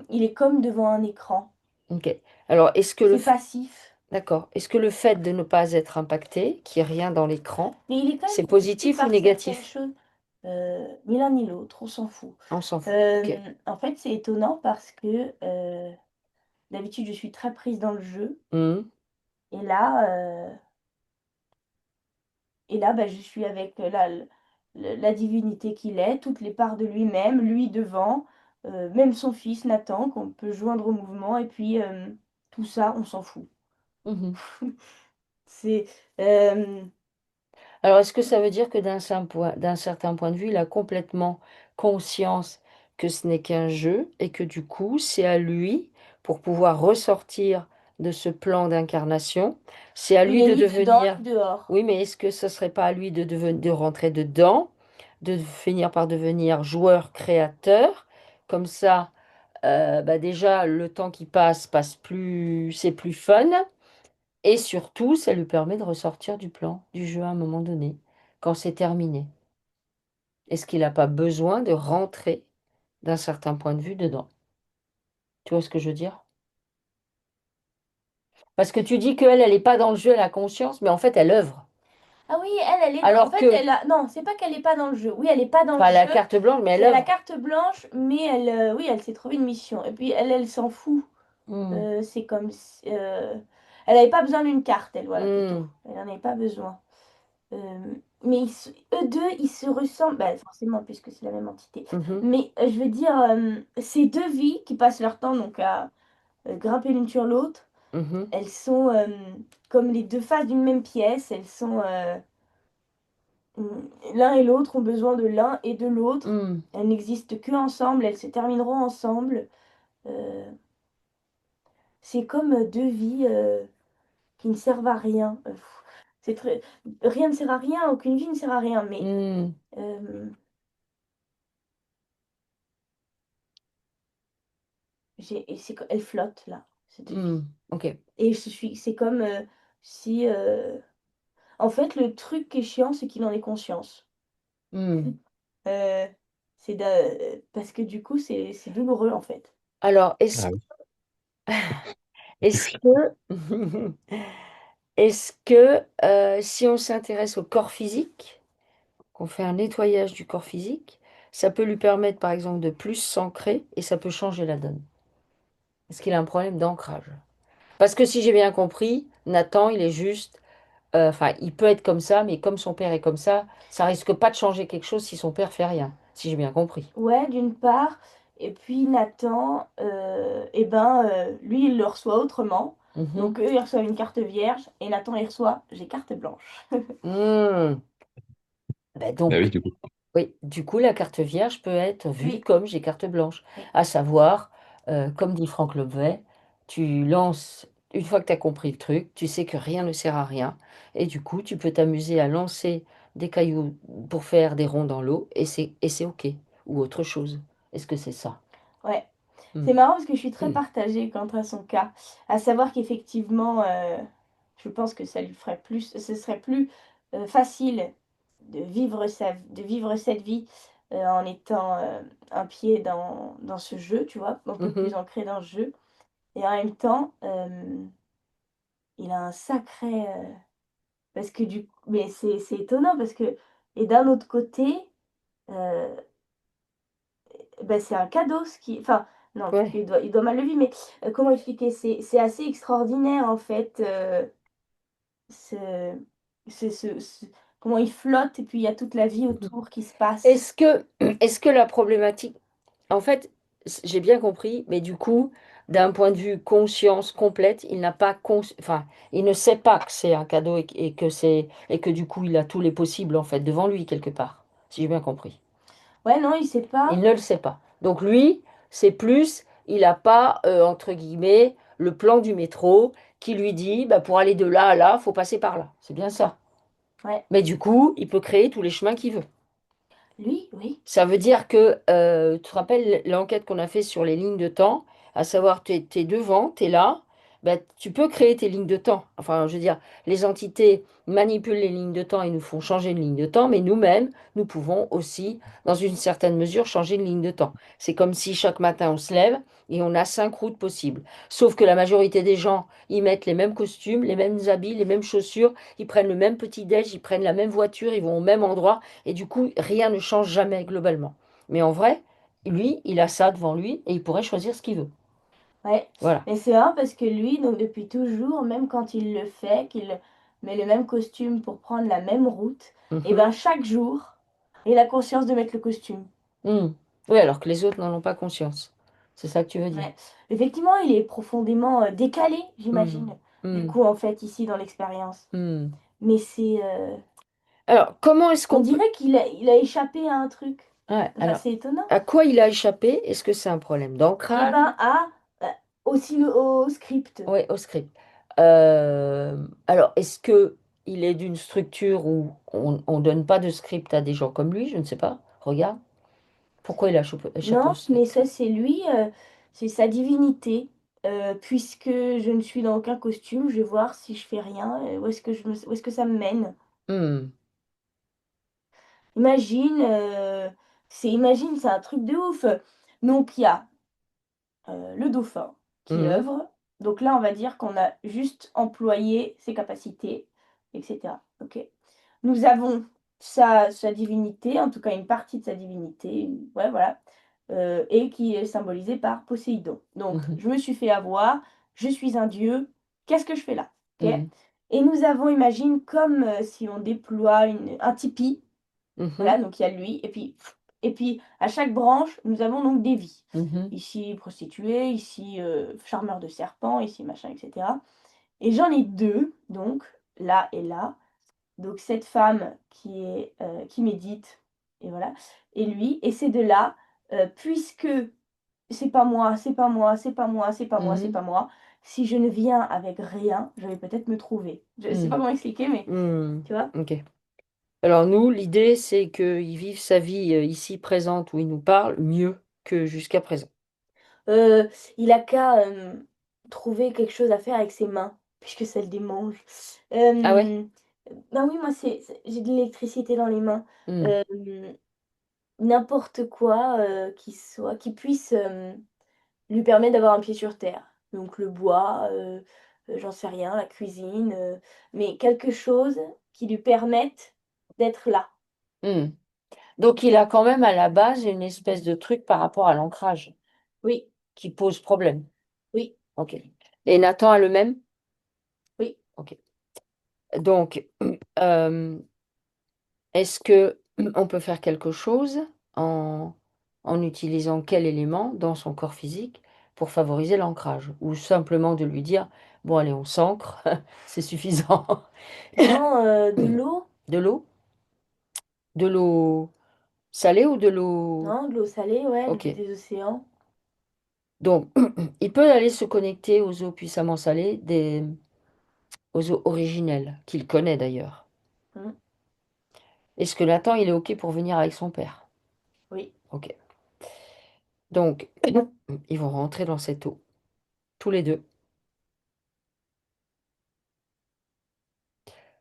il est comme devant un écran. Ok. Alors, est-ce que le C'est fait... passif. D'accord. Est-ce que le fait de ne pas être impacté, qu'il n'y ait rien dans l'écran, Mais il est quand c'est même touché positif ou par certaines négatif? choses. Ni l'un ni l'autre, on s'en fout. On s'en fout. Ok. En fait, c'est étonnant parce que d'habitude, je suis très prise dans le jeu. Mhm. Et là, bah, je suis avec la divinité qu'il est, toutes les parts de lui-même, lui devant, même son fils Nathan, qu'on peut joindre au mouvement, et puis tout ça, on s'en fout. Mhm. C'est, euh, Alors, est-ce que ça veut dire que d'un certain point de vue, il a complètement conscience que ce n'est qu'un jeu et que du coup, c'est à lui, pour pouvoir ressortir de ce plan d'incarnation, c'est à il lui est de ni dedans devenir... ni dehors. Oui, mais est-ce que ce serait pas à lui de rentrer dedans, de finir par devenir joueur-créateur? Comme ça, bah déjà, le temps qui passe plus, c'est plus fun. Et surtout, ça lui permet de ressortir du plan, du jeu à un moment donné, quand c'est terminé. Est-ce qu'il n'a pas besoin de rentrer d'un certain point de vue dedans? Tu vois ce que je veux dire? Parce que tu dis qu'elle, elle n'est pas dans le jeu, elle a conscience, mais en fait, elle œuvre. Ah oui, elle est, en Alors fait, que, elle a, non, c'est pas qu'elle est pas dans le jeu. Oui, elle est pas dans le enfin, la jeu. carte blanche, mais elle C'est la œuvre. carte blanche, mais elle, oui, elle s'est trouvé une mission. Et puis elle s'en fout. Hmm, C'est comme si, elle n'avait pas besoin d'une carte, elle, voilà, plutôt. hmm, Elle n'en avait pas besoin. Mais eux deux, ils se ressemblent, bah, forcément, puisque c'est la même entité. mhm, Mais je veux dire, ces deux vies qui passent leur temps donc à grimper l'une sur l'autre, mhm, elles sont comme les deux faces d'une même pièce. Elles sont l'un et l'autre ont besoin de l'un et de l'autre. hmm, Elles n'existent que ensemble. Elles se termineront ensemble. Euh, c'est comme deux vies qui ne servent à rien. C'est très... Rien ne sert à rien, aucune vie ne sert à rien, mais hmm, euh, elle flotte là, cette hmm. vie. Ok. Et c'est comme si, en fait, le truc qui est chiant, c'est qu'il en ait conscience. Hmm. Euh, parce que du coup, c'est douloureux en fait. Alors, Ah oui. est-ce que, est-ce que si on s'intéresse au corps physique, qu'on fait un nettoyage du corps physique, ça peut lui permettre, par exemple, de plus s'ancrer et ça peut changer la donne. Est-ce qu'il a un problème d'ancrage? Parce que si j'ai bien compris, Nathan, il est juste, enfin, il peut être comme ça, mais comme son père est comme ça risque pas de changer quelque chose si son père fait rien, si j'ai bien compris. Ouais, d'une part. Et puis Nathan, eh ben, lui, il le reçoit autrement. Mhm. Donc eux, ils reçoivent une carte vierge et Nathan, il reçoit j'ai carte blanche. Hmm. Ben Ah donc, oui, du coup. oui, du coup, la carte vierge peut être vue Oui, comme j'ai carte blanche. oui. À savoir, comme dit Franck Lobvet, tu lances, une fois que tu as compris le truc, tu sais que rien ne sert à rien. Et du coup, tu peux t'amuser à lancer des cailloux pour faire des ronds dans l'eau et c'est OK. Ou autre chose. Est-ce que c'est ça? Ouais. Hmm. C'est marrant parce que je suis très partagée quant à son cas. À savoir qu'effectivement, je pense que ça lui ferait plus, ce serait plus facile de vivre cette vie en étant un pied dans ce jeu, tu vois, un peu plus Mhm. ancré dans ce jeu. Et en même temps, il a un sacré. Parce que du coup, mais c'est étonnant parce que, et d'un autre côté, euh, bah, c'est un cadeau ce qui enfin, non, parce Ouais. qu'il doit mal le vivre, mais, comment expliquer? C'est assez extraordinaire en fait, ce ce comment il flotte et puis il y a toute la vie autour qui se passe. Est-ce que, est-ce que la problématique, en fait, j'ai bien compris, mais du coup, d'un point de vue conscience complète, il n'a pas enfin, il ne sait pas que c'est un cadeau et que c'est et que du coup, il a tous les possibles en fait devant lui quelque part, si j'ai bien compris. Ouais, non, il sait Il pas. ne le sait pas. Donc lui, c'est plus, il n'a pas entre guillemets le plan du métro qui lui dit, bah, pour aller de là à là, faut passer par là. C'est bien ça. Ouais, Mais du coup, il peut créer tous les chemins qu'il veut. lui, oui. Ça veut dire que, tu te rappelles l'enquête qu'on a fait sur les lignes de temps, à savoir, tu es devant, tu es là, ben, tu peux créer tes lignes de temps. Enfin, je veux dire, les entités manipulent les lignes de temps et nous font changer une ligne de temps, mais nous-mêmes, nous pouvons aussi, dans une certaine mesure, changer une ligne de temps. C'est comme si chaque matin, on se lève et on a 5 routes possibles. Sauf que la majorité des gens, ils mettent les mêmes costumes, les mêmes habits, les mêmes chaussures, ils prennent le même petit-déj, ils prennent la même voiture, ils vont au même endroit. Et du coup, rien ne change jamais globalement. Mais en vrai, lui, il a ça devant lui et il pourrait choisir ce qu'il veut. Ouais. Voilà. Mais c'est marrant parce que lui, donc depuis toujours, même quand il le fait, qu'il met le même costume pour prendre la même route, et Mhm. ben chaque jour, il a conscience de mettre le costume. Mhm. Oui, alors que les autres n'en ont pas conscience. C'est ça que tu veux dire. Ouais. Effectivement, il est profondément décalé, Mhm. j'imagine, du Mhm. coup, en fait, ici dans l'expérience. Mhm. Mais c'est. Alors, comment est-ce On qu'on peut... dirait qu'il a échappé à un truc. Ouais, Enfin, alors, c'est étonnant. à quoi il a échappé? Est-ce que c'est un problème Eh d'ancrage? ben, euh, au script. Oui, au script. Alors, est-ce que il est d'une structure où on ne donne pas de script à des gens comme lui? Je ne sais pas. Regarde. Pourquoi il a échappé au Non, mais script? ça, c'est lui, c'est sa divinité. Puisque je ne suis dans aucun costume, je vais voir si je fais rien, où est-ce que ça me mène. Hmm. Imagine, imagine, c'est un truc de ouf. Donc, il y a le dauphin qui Mhm. œuvre. Donc là, on va dire qu'on a juste employé ses capacités, etc. Ok. Nous avons sa divinité, en tout cas une partie de sa divinité, ouais, voilà, et qui est symbolisée par Poséidon. Donc, Mhm. je me suis fait avoir, je suis un dieu, qu'est-ce que je fais là? Ok. Mhm. Et nous avons, imagine, comme si on déploie un tipi, voilà, Mhm. donc il y a lui, et puis à chaque branche, nous avons donc des vies. Mhm. Ici prostituée, ici charmeur de serpents, ici machin, etc. Et j'en ai deux, donc là et là. Donc cette femme qui médite, et voilà, et lui, et ces deux-là, puisque c'est pas moi, c'est pas moi, c'est pas moi, c'est pas moi, c'est Mhm. pas moi, si je ne viens avec rien, je vais peut-être me trouver. Je sais pas Mhm. comment expliquer, mais Mhm. tu vois? Ok. Alors nous, l'idée, c'est qu'il vive sa vie ici présente où il nous parle mieux que jusqu'à présent. Il a qu'à trouver quelque chose à faire avec ses mains, puisque ça le démange. Ah ouais? Ben oui, moi, j'ai de l'électricité dans les mains. Mhm. Hem, N'importe quoi, qui puisse, lui permettre d'avoir un pied sur terre. Donc le bois, j'en sais rien, la cuisine, mais quelque chose qui lui permette d'être là. Mhm. Donc il a quand même à la base une espèce de truc par rapport à l'ancrage Oui, qui pose problème. Oui, Ok. Et Nathan a le même? oui. Ok. Donc, euh, est-ce que on peut faire quelque chose en, en utilisant quel élément dans son corps physique pour favoriser l'ancrage? Ou simplement de lui dire, bon, allez, on s'ancre, c'est suffisant. Non, de l'eau. De l'eau? De l'eau salée ou de l'eau... Non, de l'eau salée, ouais, Ok. des océans. Donc, il peut aller se connecter aux eaux puissamment salées, aux eaux originelles, qu'il connaît d'ailleurs. Mm. Est-ce que Nathan, il est OK pour venir avec son père? Oui. OK. Donc, ils vont rentrer dans cette eau, tous les deux,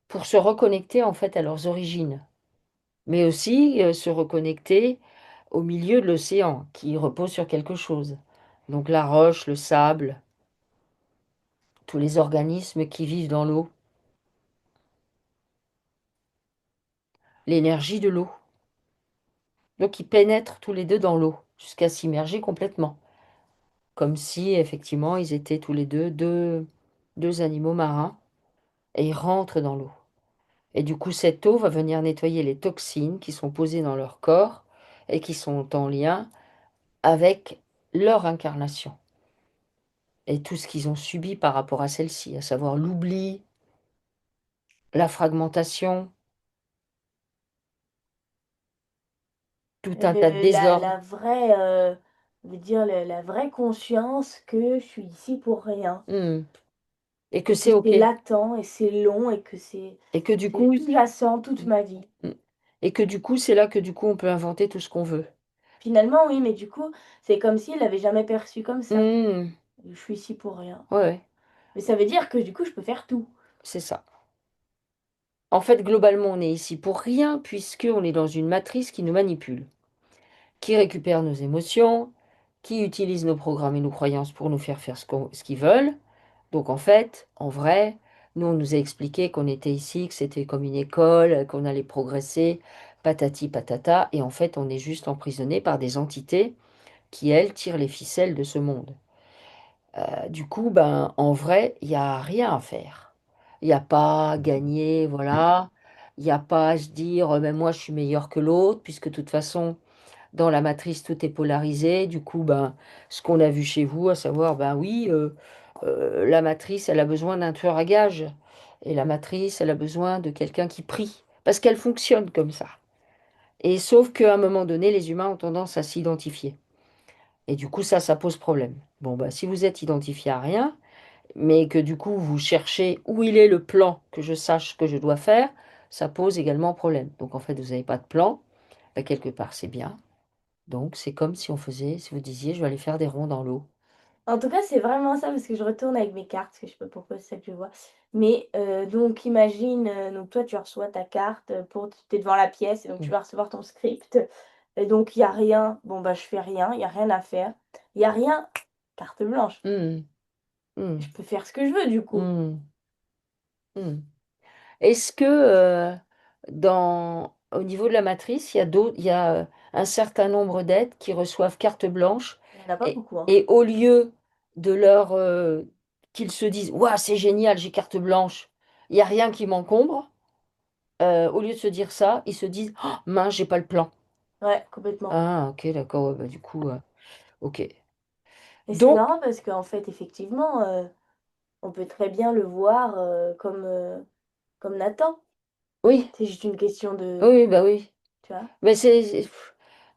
pour se reconnecter en fait à leurs origines, mais aussi se reconnecter au milieu de l'océan, qui repose sur quelque chose. Donc la roche, le sable, tous les organismes qui vivent dans l'eau, l'énergie de l'eau. Donc ils pénètrent tous les deux dans l'eau, jusqu'à s'immerger complètement, comme si effectivement ils étaient tous les deux animaux marins, et ils rentrent dans l'eau. Et du coup, cette eau va venir nettoyer les toxines qui sont posées dans leur corps et qui sont en lien avec leur incarnation et tout ce qu'ils ont subi par rapport à celle-ci, à savoir l'oubli, la fragmentation, tout un tas de La désordre. vraie, je veux dire, la vraie conscience que je suis ici pour rien. Hmm. Et que Et que c'est c'est OK. latent et c'est long et que Et que du c'est coup, sous-jacent toute ma vie. hmm. Et que du coup, c'est là que du coup, on peut inventer tout ce qu'on veut. Finalement, oui, mais du coup, c'est comme s'il l'avait jamais perçu comme ça. Hmm. Je suis ici pour rien. Ouais, ouais, Mais ça veut dire que du coup, je peux faire tout. c'est ça. En fait, globalement, on est ici pour rien puisqu'on est dans une matrice qui nous manipule, qui récupère nos émotions, qui utilise nos programmes et nos croyances pour nous faire faire ce qu'ils veulent. Donc en fait, en vrai, nous, on nous a expliqué qu'on était ici, que c'était comme une école, qu'on allait progresser, patati patata, et en fait, on est juste emprisonné par des entités qui, elles, tirent les ficelles de ce monde. Du coup, ben, en vrai, il n'y a rien à faire. Il n'y a pas à gagner, voilà. Il n'y a pas à se dire, ben, moi, je suis meilleur que l'autre, puisque de toute façon, dans la matrice, tout est polarisé. Du coup, ben, ce qu'on a vu chez vous, à savoir, ben oui, la matrice, elle a besoin d'un tueur à gages. Et la matrice, elle a besoin de quelqu'un qui prie. Parce qu'elle fonctionne comme ça. Et sauf qu'à un moment donné, les humains ont tendance à s'identifier. Et du coup, ça pose problème. Bon, bah, si vous êtes identifié à rien, mais que du coup, vous cherchez où il est le plan que je sache ce que je dois faire, ça pose également problème. Donc, en fait, vous n'avez pas de plan. Bah, quelque part, c'est bien. Donc, c'est comme si on faisait, si vous disiez, je vais aller faire des ronds dans l'eau. En tout cas, c'est vraiment ça parce que je retourne avec mes cartes, parce que je sais pas pourquoi c'est ça que je vois. Mais donc imagine, donc toi tu reçois ta carte pour tu es devant la pièce et donc tu Mm. vas recevoir ton script et donc il y a rien, bon bah je fais rien, il y a rien à faire. Il y a rien, carte blanche. Mm. Je Mm. peux faire ce que je veux du coup. Mm. Mm. Est-ce que au niveau de la matrice, il y a un certain nombre d'êtres qui reçoivent carte blanche Il y en a pas beaucoup, hein. et au lieu de leur qu'ils se disent waouh, c'est génial, j'ai carte blanche, il n'y a rien qui m'encombre, au lieu de se dire ça, ils se disent oh, mince, j'ai pas le plan. Ouais, complètement. Ah, ok, d'accord, ouais, bah, du coup, ok. Et c'est Donc, marrant parce qu'en fait, effectivement, on peut très bien le voir comme Nathan. oui, C'est juste une question oui, bah oui. tu vois. Mais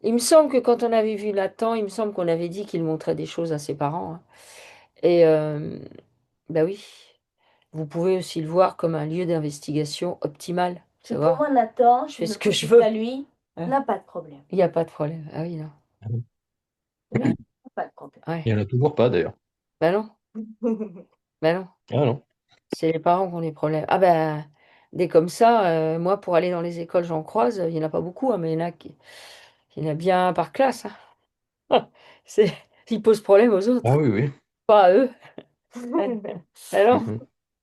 il me semble que quand on avait vu Nathan, il me semble qu'on avait dit qu'il montrait des choses à ses parents, hein. Et bah oui, vous pouvez aussi le voir comme un lieu d'investigation optimal. Et pour Savoir, moi, Nathan, je si fais je me ce que je connecte veux, à lui, hein. n'a pas de problème. Il n'y a pas de problème. Ah oui, non. Lui, n'a pas de problème. Ouais. Il n'y en a toujours pas d'ailleurs. Bah non, bah non. Ah non. C'est les parents qui ont des problèmes. Ah ben, des comme ça, moi, pour aller dans les écoles, j'en croise. Il n'y en a pas beaucoup, hein, mais il y en a bien par classe, hein. C'est, ils posent problème aux Ah autres, oui, oui. pas à eux. Ouais. Ah non. Mhm.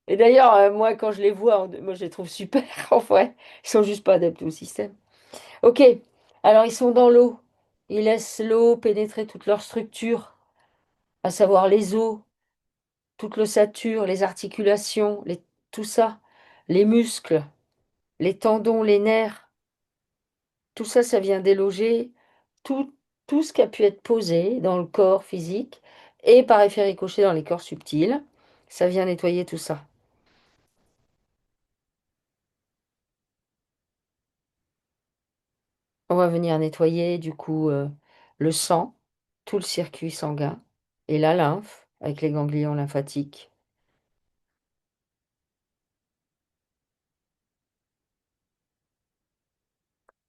Et d'ailleurs, moi, quand je les vois, moi, je les trouve super, en vrai. Ils sont juste pas adaptés au système. Ok, alors ils sont dans l'eau. Ils laissent l'eau pénétrer toute leur structure, à savoir les os. toute l'ossature, les articulations, tout ça, les muscles, les tendons, les nerfs, tout ça, ça vient déloger tout, tout ce qui a pu être posé dans le corps physique et par effet ricochet dans les corps subtils. Ça vient nettoyer tout ça. On va venir nettoyer du coup le sang, tout le circuit sanguin et la lymphe avec les ganglions lymphatiques.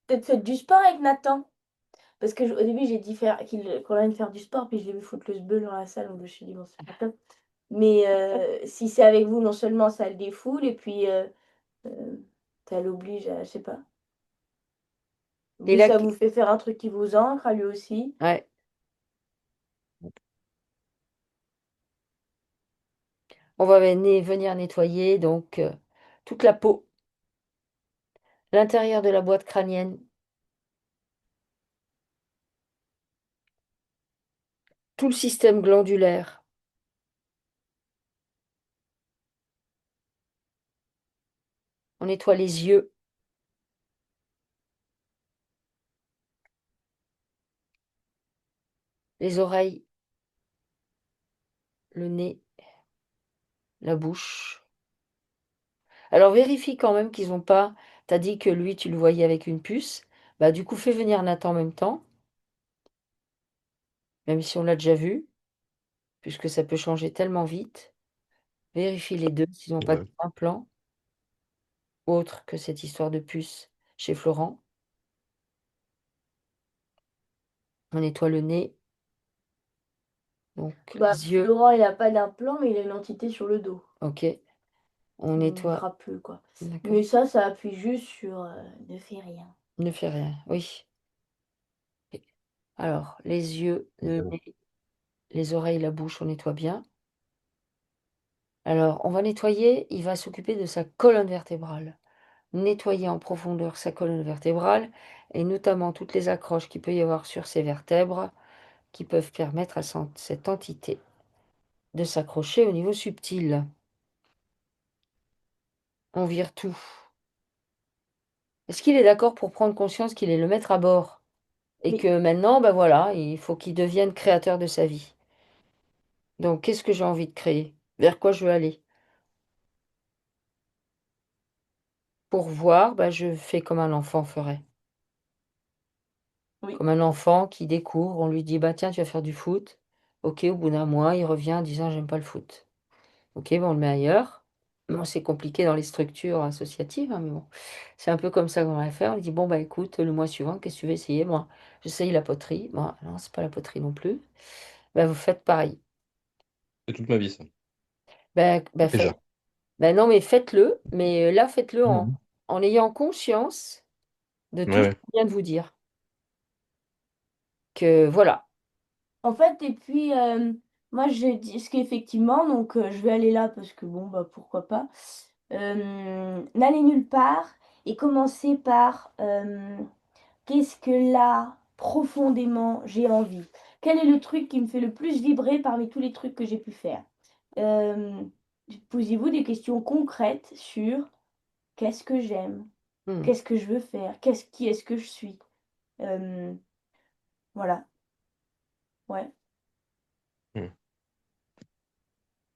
Peut-être faites du sport avec Nathan. Parce que au début, j'ai dit qu'on allait faire du sport, puis je l'ai vu foutre le sbeul dans la salle, donc je me suis dit, bon, c'est pas top. Mais si c'est avec vous, non seulement ça le défoule, et puis ça l'oblige à, je sais pas. Et Vous, là, ça vous fait faire un truc qui vous ancre, à lui aussi. ouais, on va venir nettoyer donc toute la peau, l'intérieur de la boîte crânienne, tout le système glandulaire. On nettoie les yeux, les oreilles, le nez, la bouche. Alors vérifie quand même qu'ils n'ont pas. T'as dit que lui, tu le voyais avec une puce. Bah du coup, fais venir Nathan en même temps, même si on l'a déjà vu, puisque ça peut changer tellement vite. Vérifie les deux s'ils n'ont pas Ouais. d'implant, autre que cette histoire de puce chez Florent. On nettoie le nez, donc Bah, les yeux. Florent, il a pas d'implant, mais il a une entité sur le dos. Ok, on Une nettoie. crapule, quoi. D'accord. Mais ça appuie juste sur ne fais rien. Ne fais rien. Oui. Alors, les yeux, le Ok. nez, les oreilles, la bouche, on nettoie bien. Alors, on va nettoyer, il va s'occuper de sa colonne vertébrale. Nettoyer en profondeur sa colonne vertébrale et notamment toutes les accroches qu'il peut y avoir sur ses vertèbres qui peuvent permettre à cette entité de s'accrocher au niveau subtil. On vire tout. Est-ce qu'il est d'accord pour prendre conscience qu'il est le maître à bord et Oui, que maintenant, ben voilà, il faut qu'il devienne créateur de sa vie? Donc, qu'est-ce que j'ai envie de créer? Vers quoi je veux aller? Pour voir, bah, je fais comme un enfant ferait. oui. Comme un enfant qui découvre, on lui dit: «Bah, tiens, tu vas faire du foot». OK, au bout d'un mois, il revient en disant: «J'aime pas le foot». OK, bon, on le met ailleurs. Bon, c'est compliqué dans les structures associatives, hein, mais bon, c'est un peu comme ça qu'on va faire. On lui dit: «Bon, bah, écoute, le mois suivant, qu'est-ce que tu veux essayer?» «Moi, j'essaye la poterie». «Moi, non, c'est pas la poterie non plus». «Bah, vous faites pareil». C'est toute ma vie, ça. Bah, Déjà. bah, non, mais faites-le, mais là, faites-le Mhm. en ayant conscience de Ouais, tout ce ouais. que je viens de vous dire. Que voilà. En fait, et puis, moi, je dis ce qu'effectivement, donc, je vais aller là parce que bon, bah, pourquoi pas. N'allez nulle part et commencer par, qu'est-ce que là, profondément, j'ai envie? Quel est le truc qui me fait le plus vibrer parmi tous les trucs que j'ai pu faire? Hem, Posez-vous des questions concrètes sur: «Qu'est-ce que j'aime? Mmh. Qu'est-ce que je veux faire? Qui est-ce que je suis?» Hem, voilà, ouais. Mm.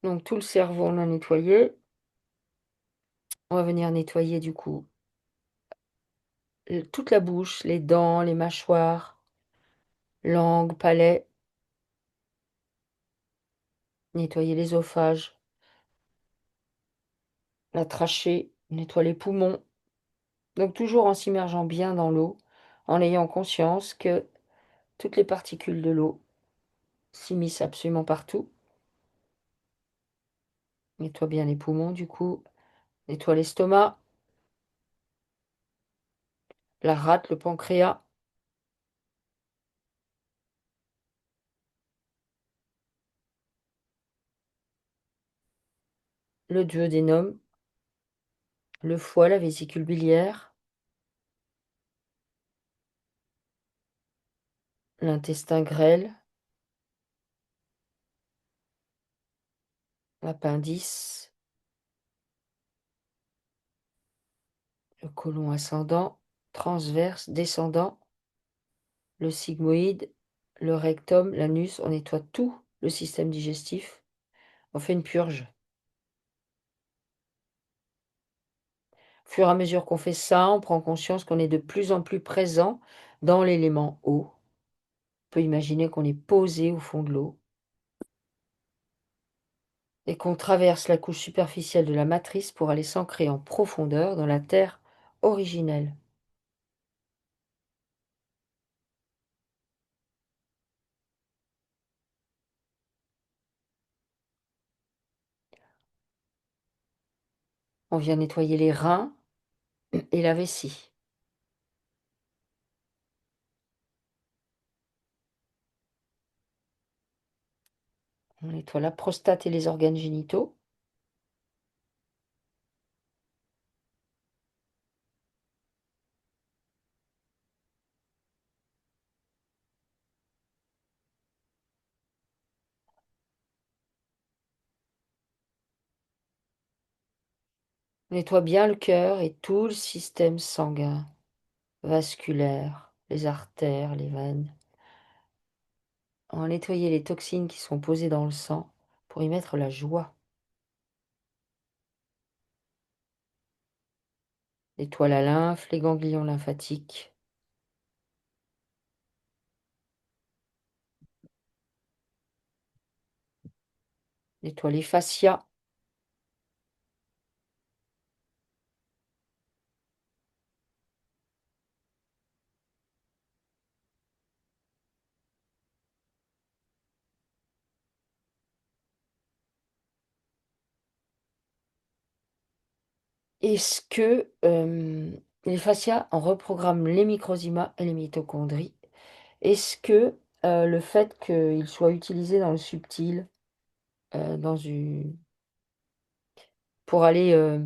Donc tout le cerveau, on l'a nettoyé. On va venir nettoyer du coup toute la bouche, les dents, les mâchoires, langue, palais, nettoyer l'œsophage, la trachée, on nettoie les poumons. Donc toujours en s'immergeant bien dans l'eau, en ayant conscience que toutes les particules de l'eau s'immiscent absolument partout. Nettoie bien les poumons du coup, nettoie l'estomac, la rate, le pancréas, le duodénum, le foie, la vésicule biliaire, l'intestin grêle, l'appendice, le côlon ascendant, transverse, descendant, le sigmoïde, le rectum, l'anus. On nettoie tout le système digestif. On fait une purge. Au fur et à mesure qu'on fait ça, on prend conscience qu'on est de plus en plus présent dans l'élément eau. On peut imaginer qu'on est posé au fond de l'eau et qu'on traverse la couche superficielle de la matrice pour aller s'ancrer en profondeur dans la terre originelle. On vient nettoyer les reins et la vessie. On nettoie la prostate et les organes génitaux. On nettoie bien le cœur et tout le système sanguin, vasculaire, les artères, les veines. On va nettoyer les toxines qui sont posées dans le sang pour y mettre la joie. Nettoie la lymphe, les ganglions lymphatiques. Nettoie les fascias. Est-ce que les fascias en reprogramment les microzymas et les mitochondries? Est-ce que le fait qu'ils soient utilisés dans le subtil, pour aller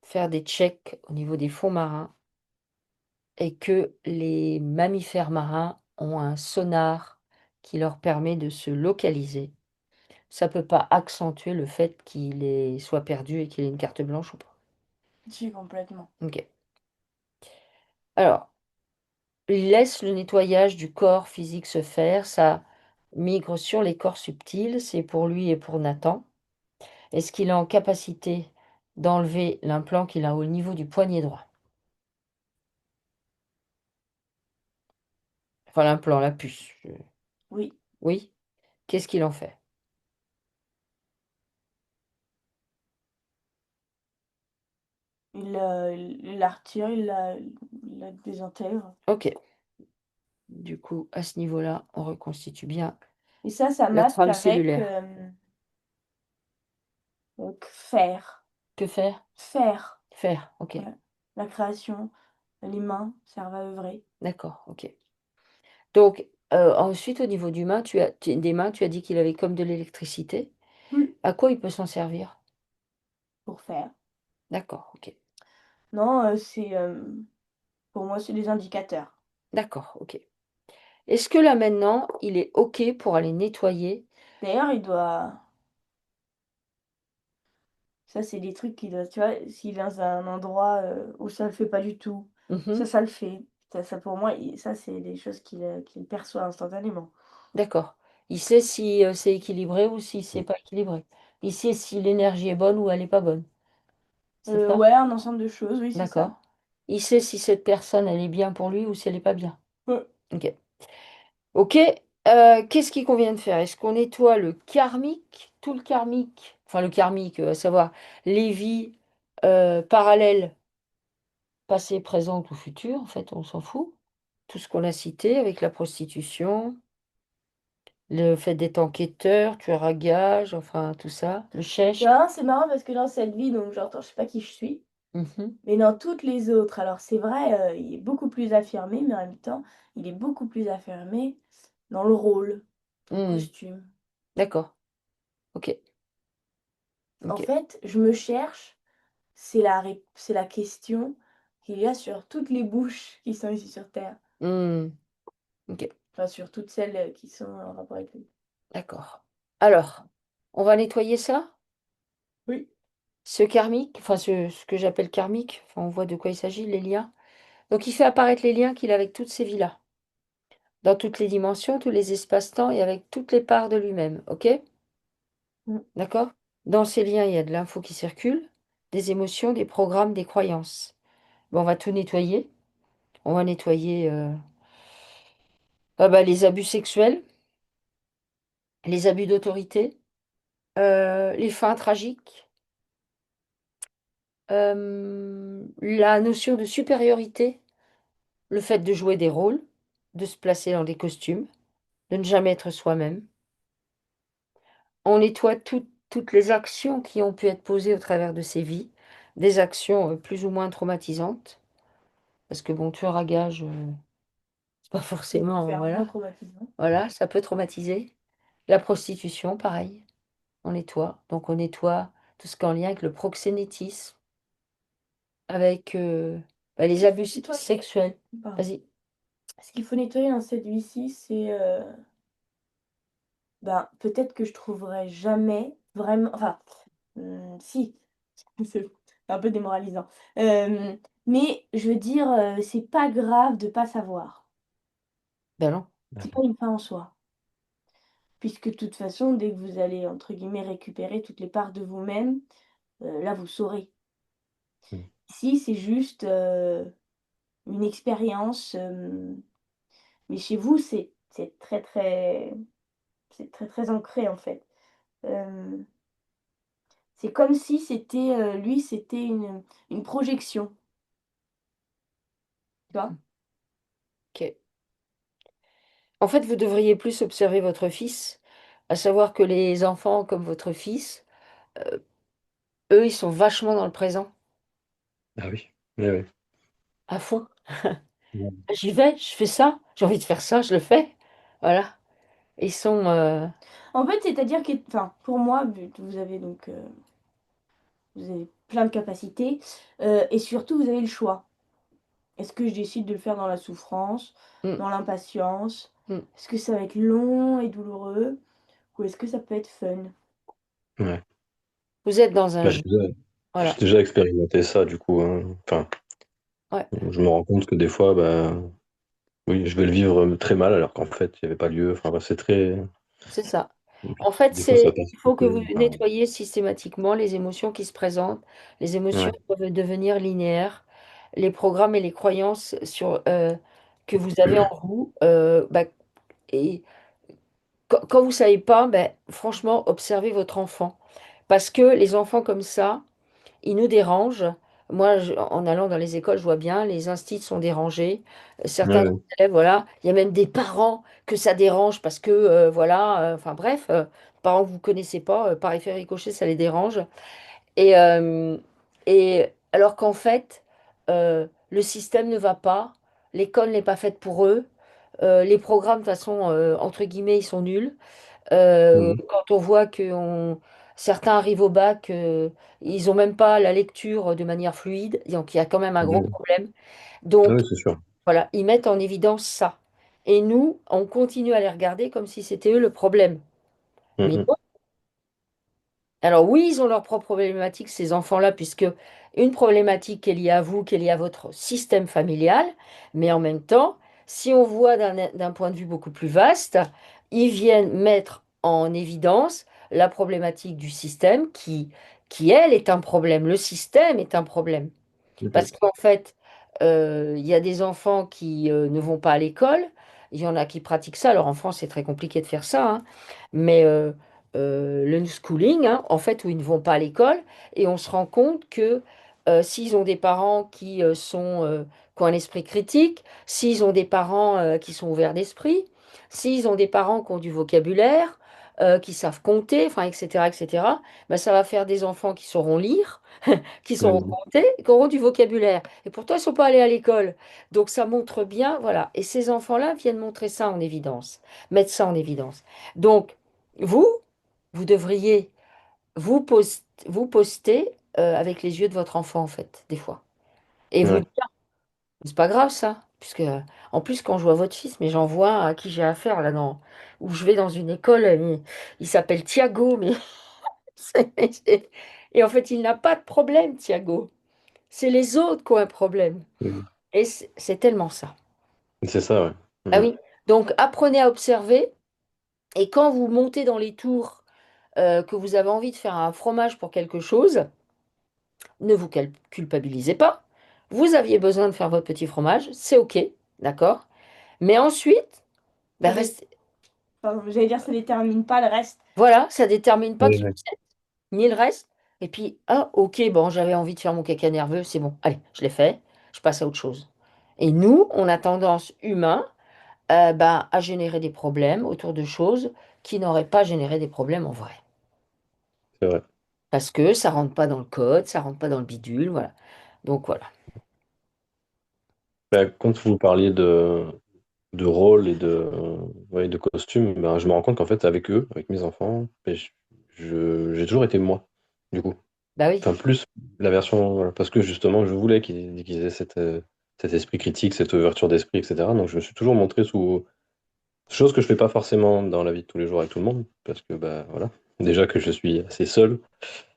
faire des checks au niveau des fonds marins, et que les mammifères marins ont un sonar qui leur permet de se localiser, ça peut pas accentuer le fait soit perdu et qu'il ait une carte blanche ou pas? Si, complètement. OK. Alors, il laisse le nettoyage du corps physique se faire, ça migre sur les corps subtils, c'est pour lui et pour Nathan. Est-ce qu'il est en capacité d'enlever l'implant qu'il a au niveau du poignet droit? Enfin l'implant, la puce, Oui, oui? Qu'est-ce qu'il en fait? il la retire, il la désintègre. OK. Du coup, à ce niveau-là, on reconstitue bien Et ça la masque trame avec, cellulaire. donc fer. Que faire? Faire, Faire, OK. ouais. La création, les mains servent à œuvrer. D'accord, OK. Donc, ensuite au niveau des mains, tu as dit qu'il avait comme de l'électricité. Oui. À quoi il peut s'en servir? Pour faire. D'accord, OK. Non, pour moi, c'est des indicateurs. D'accord, OK. Est-ce que là maintenant, il est OK pour aller nettoyer? D'ailleurs, il doit ça, c'est des trucs qu'il doit tu vois, s'il est dans un endroit, où ça le fait pas du tout, Mmh. ça le fait. Ça pour moi, ça, c'est des choses qu'il perçoit instantanément. D'accord. Il sait si, c'est équilibré ou si c'est pas équilibré. Il sait si l'énergie est bonne ou elle est pas bonne. C'est ça? Ouais, un ensemble de choses, oui, c'est ça. D'accord. Il sait si cette personne, elle est bien pour lui ou si elle est pas bien. Ouais. OK. OK, qu'est-ce qu'il convient de faire? Est-ce qu'on nettoie le karmique, tout le karmique, enfin le karmique, à savoir les vies, parallèles, passées, présentes ou futures, en fait, on s'en fout. Tout ce qu'on a cité avec la prostitution, le fait d'être enquêteur, tueur à gages, enfin tout ça, le chèche. Non, c'est marrant parce que dans cette vie, donc j'entends je sais pas qui je suis, Mmh. mais dans toutes les autres, alors c'est vrai, il est beaucoup plus affirmé, mais en même temps, il est beaucoup plus affirmé dans le rôle, dans le Mmh. costume. D'accord. OK, En OK. fait, je me cherche, c'est la question qu'il y a sur toutes les bouches qui sont ici sur terre, Mmh. OK, enfin sur toutes celles, qui sont en rapport avec lui. d'accord. Alors, on va nettoyer ça? Oui. Ce karmique, enfin ce que j'appelle karmique, enfin, on voit de quoi il s'agit, les liens. Donc il fait apparaître les liens qu'il a avec toutes ces vies-là, dans toutes les dimensions, tous les espaces-temps et avec toutes les parts de lui-même. OK? Mmh. D'accord? Dans ces liens, il y a de l'info qui circule, des émotions, des programmes, des croyances. Bon, on va tout nettoyer. On va nettoyer les abus sexuels, les abus d'autorité, les fins tragiques, la notion de supériorité, le fait de jouer des rôles, de se placer dans des costumes, de ne jamais être soi-même. On nettoie toutes les actions qui ont pu être posées au travers de ces vies, des actions plus ou moins traumatisantes, parce que bon, tueur à gage, c'est pas Ça peut forcément, faire bien voilà, traumatisant. voilà, ça peut traumatiser. La prostitution, pareil, on nettoie. Donc on nettoie tout ce qui est en lien avec le proxénétisme, avec les abus Nettoie sexuels. pardon. Vas-y. Ce qu'il faut nettoyer dans cette vie-ci, c'est, ben, peut-être que je trouverai jamais vraiment enfin, si, c'est un peu démoralisant. Mais je veux dire, c'est pas grave de pas savoir. Ben non. C'est pas une fin en soi. Puisque de toute façon, dès que vous allez, entre guillemets, «récupérer toutes les parts de vous-même», là, vous saurez. Mmh. Ici, c'est juste, une expérience, mais chez vous, c'est très, très ancré, en fait. Hem, c'est comme si c'était, lui, c'était une projection, tu vois? OK. En fait, vous devriez plus observer votre fils, à savoir que les enfants comme votre fils, eux, ils sont vachement dans le présent, Ah oui. Oui, oui. à fond. Mmh. J'y vais, je fais ça, j'ai envie de faire ça, je le fais. Voilà. Ils sont, En fait, c'est-à-dire que enfin, pour moi, vu que vous avez donc, vous avez plein de capacités, et surtout vous avez le choix. Est-ce que je décide de le faire dans la souffrance, mmh, dans l'impatience? mmh. Est-ce que ça va être long et douloureux? Ou est-ce que ça peut être fun? Ouais. Vous êtes dans un Bah, jeu. j'ai Voilà. déjà expérimenté ça du coup, hein. Enfin, Ouais, je me rends compte que des fois, bah, oui, je vais le vivre très mal alors qu'en fait, il n'y avait pas lieu. Enfin, bah, c'est très. c'est ça. En fait, Des fois, ça passe il faut que vous côté. Enfin, nettoyiez systématiquement les émotions qui se présentent. Les émotions ouais. peuvent devenir linéaires. Les programmes et les croyances que vous avez en vous, et quand vous ne savez pas, franchement, observez votre enfant. Parce que les enfants comme ça, ils nous dérangent. Moi, en allant dans les écoles, je vois bien, les instituts sont dérangés. Certains Ouais, élèves, voilà, il y a même des parents que ça dérange parce que, voilà, enfin bref, parents que vous ne connaissez pas, par effet ricochet, ça les dérange. Et, alors qu'en fait, le système ne va pas, l'école n'est pas faite pour eux, les programmes, de toute façon, entre guillemets, ils sont nuls. mhm. Quand on voit que certains arrivent au bac, ils n'ont même pas la lecture de manière fluide, donc il y a quand même un gros Ouais. problème. Ah Donc oui, c'est sûr. voilà, ils mettent en évidence ça. Et nous, on continue à les regarder comme si c'était eux le problème. Mais Mhm. non. Alors oui, ils ont leur propre problématique, ces enfants-là, puisque une problématique qui est liée à vous, qui est liée à votre système familial, mais en même temps, si on voit d'un point de vue beaucoup plus vaste, ils viennent mettre en évidence la problématique du système qui, elle, est un problème. Le système est un problème. Mhm. Parce qu'en fait, il y a des enfants qui ne vont pas à l'école. Il y en a qui pratiquent ça. Alors en France, c'est très compliqué de faire ça, hein. Mais le schooling, hein, en fait, où ils ne vont pas à l'école, et on se rend compte que s'ils ont des parents qui ont un esprit critique, s'ils ont des parents qui sont ouverts d'esprit, s'ils ont des parents qui ont du vocabulaire, qui savent compter, enfin, etc., etc., ça va faire des enfants qui sauront lire, qui sauront Ouais. compter, qui auront du vocabulaire. Et pourtant, ils ne sont pas allés à l'école. Donc ça montre bien, voilà. Et ces enfants-là viennent montrer ça en évidence, mettre ça en évidence. Donc, vous, vous devriez vous poster avec les yeux de votre enfant, en fait, des fois. Et vous Ouais. dire, c'est pas grave ça. Puisque, en plus, quand je vois votre fils, mais j'en vois à qui j'ai affaire là, où je vais dans une école, il s'appelle Thiago, mais c'est- Et en fait, il n'a pas de problème, Thiago. C'est les autres qui ont un problème. Mhm. Et c'est tellement ça. C'est ça, ouais. Ah Mhm. oui. Donc, apprenez à observer. Et quand vous montez dans les tours, que vous avez envie de faire un fromage pour quelque chose, ne vous culpabilisez pas. Vous aviez besoin de faire votre petit fromage, c'est OK, d'accord? Mais ensuite, ben Ça dé restez. Enfin, j'allais dire ça détermine pas le reste. Voilà, ça détermine pas Ouais, qui ouais. vous êtes, ni le reste. Et puis, ah, OK, bon, j'avais envie de faire mon caca nerveux, c'est bon. Allez, je l'ai fait, je passe à autre chose. Et nous, on a tendance humain, ben, à générer des problèmes autour de choses qui n'auraient pas généré des problèmes en vrai. C'est vrai. Parce que ça rentre pas dans le code, ça rentre pas dans le bidule, voilà. Donc voilà. Bah, quand vous parliez de rôle et ouais, de costume, ben, je me rends compte qu'en fait, avec eux, avec mes enfants, ben, j'ai toujours été moi, du coup. Bah oui. Enfin, plus la version, voilà, parce que justement, je voulais qu'ils aient cet esprit critique, cette ouverture d'esprit, etc. Donc, je me suis toujours montré sous. Chose que je fais pas forcément dans la vie de tous les jours avec tout le monde, parce que, bah, voilà. Déjà que je suis assez seul,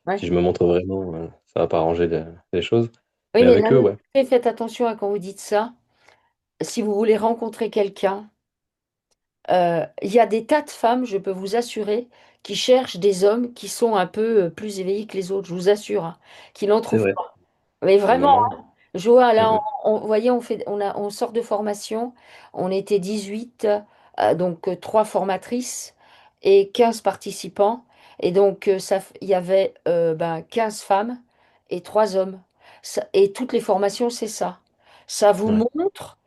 Ouais. si je me montre vraiment, ça va pas arranger les choses. Oui, Mais mais avec d'un eux, autre ouais. côté, faites attention à quand vous dites ça. Si vous voulez rencontrer quelqu'un, il y a des tas de femmes, je peux vous assurer, qui cherchent des hommes qui sont un peu plus éveillés que les autres, je vous assure, hein, qui n'en C'est trouvent vrai. pas. Mais Il y a un vraiment, moment. hein, je vois là, Mhm. vous voyez, on sort de formation, on était 18, donc 3 formatrices et 15 participants. Et donc, il y avait ben, 15 femmes et 3 hommes. Et toutes les formations, c'est ça. Ça vous Ouais. montre.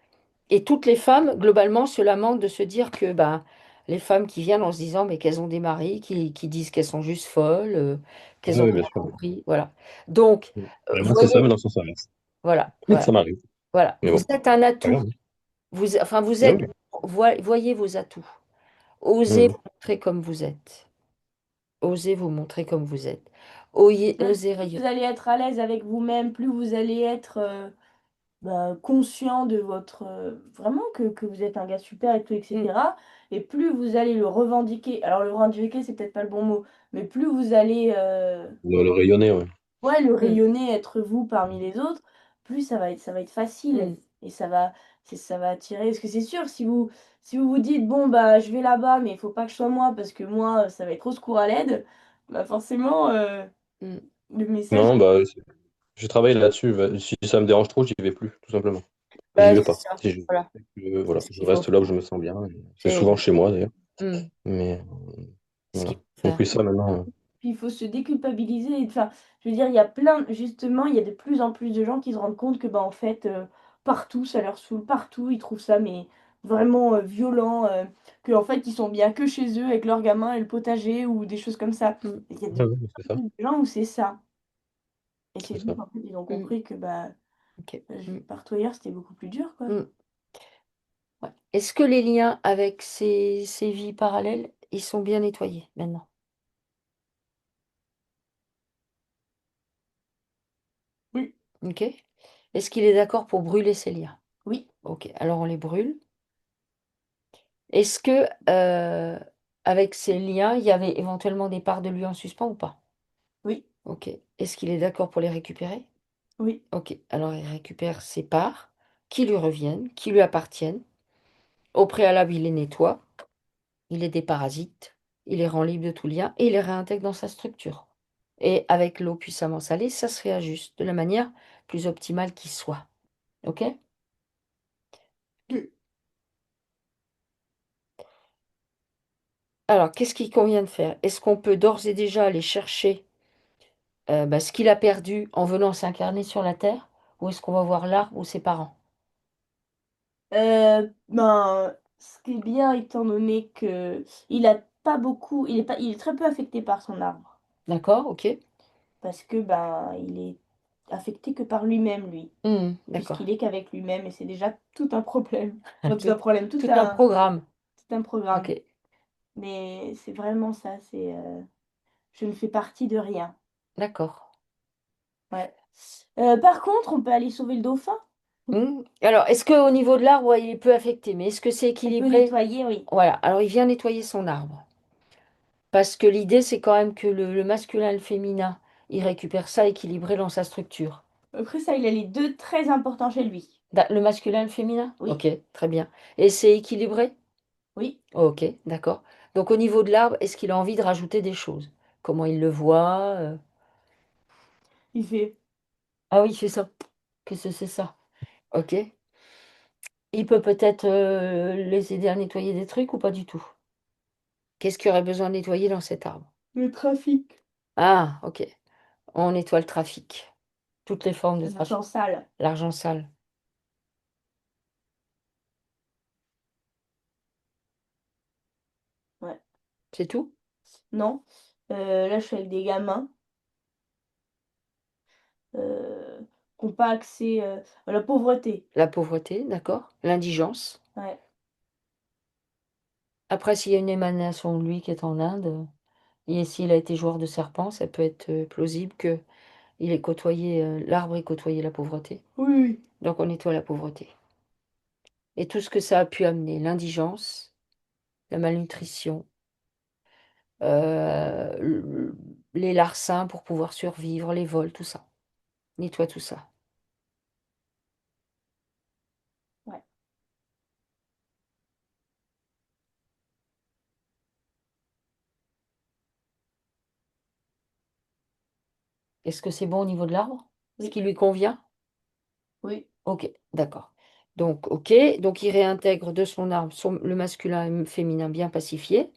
Et toutes les femmes, globalement, se lamentent de se dire que ben, les femmes qui viennent en se disant mais qu'elles ont des maris, qui disent qu'elles sont juste folles, qu'elles Oui, n'ont oui, bien rien sûr. compris. Voilà. Donc, Ben, moi, c'est ça, voyez, mais dans le sens inverse. voilà, voilà, Ça m'arrive. voilà. Mais Vous bon, êtes un pas atout. grave. Enfin, vous Ouais, êtes, ouais. voyez vos atouts. Osez Mhm. vous montrer comme vous êtes. Osez vous montrer comme vous êtes. Osez Plus rayonner. vous allez être à l'aise avec vous-même, plus vous allez être, bah, conscient de votre, vraiment que vous êtes un gars super et tout et Mm, cetera et plus vous allez le revendiquer. Alors le revendiquer, c'est peut-être pas le bon mot, mais plus vous allez, Le rayonner, ouais. ouais, le mm, rayonner, être vous parmi les autres, plus ça va être facile mm, et ça va attirer parce que c'est sûr si vous vous dites: «Bon, bah, je vais là-bas, mais il faut pas que je sois moi parce que moi, ça va être au secours à l'aide», bah, forcément, mm. le message Non, bah, je travaille là-dessus. Si ça me dérange trop, j'y vais plus, tout simplement. J'y Bah, vais c'est pas. ça. Si Voilà. C'est voilà, ce je qu'il faut reste là où faire. je me sens bien. C'est C'est souvent chez moi, d'ailleurs. mm, Mais ce qu'il voilà. faut Donc faire. oui, ça, maintenant. Puis il faut se déculpabiliser et enfin, je veux dire, il y a plein justement, il y a de plus en plus de gens qui se rendent compte que, bah, en fait, partout ça leur saoule, partout ils trouvent ça mais vraiment, violent, qu'en fait ils sont bien que chez eux avec leurs gamins et le potager ou des choses comme ça. Mm, Et il y a de Ouais, ouais, c'est plus ça. en plus de gens où c'est ça et c'est C'est juste ça. qu'en fait ils ont mm, compris que, bah, ok. Mm, partout ailleurs c'était beaucoup plus dur, quoi. mm. Ouais. Est-ce que les liens avec ces vies parallèles, ils sont bien nettoyés maintenant? Oui, Ok. Est-ce qu'il est d'accord pour brûler ces liens? oui, Ok. Alors on les brûle. Est-ce que avec ces liens, il y avait éventuellement des parts de lui en suspens ou pas? oui, Ok. Est-ce qu'il est d'accord pour les récupérer? oui. Ok. Alors il récupère ses parts qui lui reviennent, qui lui appartiennent. Au préalable, il les nettoie, il les déparasite, il les rend libres de tout lien et il les réintègre dans sa structure. Et avec l'eau puissamment salée, ça se réajuste de la manière plus optimale qui soit. OK? Alors, qu'est-ce qu'il convient de faire? Est-ce qu'on peut d'ores et déjà aller chercher bah, ce qu'il a perdu en venant s'incarner sur la Terre? Ou est-ce qu'on va voir l'arbre ou ses parents? Ben, ce qui est bien étant donné qu'il est très peu affecté par son arbre. D'accord, ok. Parce que, ben, il est affecté que par lui-même, lui. D'accord. Puisqu'il est qu'avec lui-même et c'est déjà tout un problème. Enfin, tout Tout, un problème, tout un programme. tout un Ok, programme. Mais c'est vraiment ça, je ne fais partie de rien. d'accord. Ouais. Par contre, on peut aller sauver le dauphin. Alors, est-ce qu'au niveau de l'arbre, ouais, il est peu affecté, mais est-ce que c'est On peut équilibré? nettoyer, oui. Voilà, alors il vient nettoyer son arbre. Parce que l'idée, c'est quand même que le masculin et le féminin, il récupère ça équilibré dans sa structure. Après ça, il a les 2 très importants chez lui. Le masculin et le féminin? Oui, Ok, très bien. Et c'est équilibré? oui, Ok, d'accord. Donc au niveau de l'arbre, est-ce qu'il a envie de rajouter des choses? Comment il le voit? il fait Ah oui, c'est ça. Qu'est-ce que c'est ça? Ok. Il peut peut-être les aider à nettoyer des trucs ou pas du tout? Qu'est-ce qu'il y aurait besoin de nettoyer dans cet arbre? le trafic, Ah, ok. On nettoie le trafic. Toutes les formes de trafic. l'argent sale. L'argent sale. Ouais. C'est tout? Non, là, je suis avec des gamins, qui ont pas accès, à la pauvreté. La pauvreté, d'accord. L'indigence. Ouais. Après, s'il y a une émanation de lui qui est en Inde, et s'il a été joueur de serpent, ça peut être plausible que il ait côtoyé, l'arbre ait côtoyé la pauvreté. Oui, oui. Donc on nettoie la pauvreté. Et tout ce que ça a pu amener, l'indigence, la malnutrition, le les larcins pour pouvoir survivre, les vols, tout ça. Nettoie tout ça. Ouais. Est-ce que c'est bon au niveau de l'arbre? Ce Oui, qui lui convient? oui. OK, d'accord. Donc OK, donc il réintègre de son arbre le masculin et le féminin bien pacifié.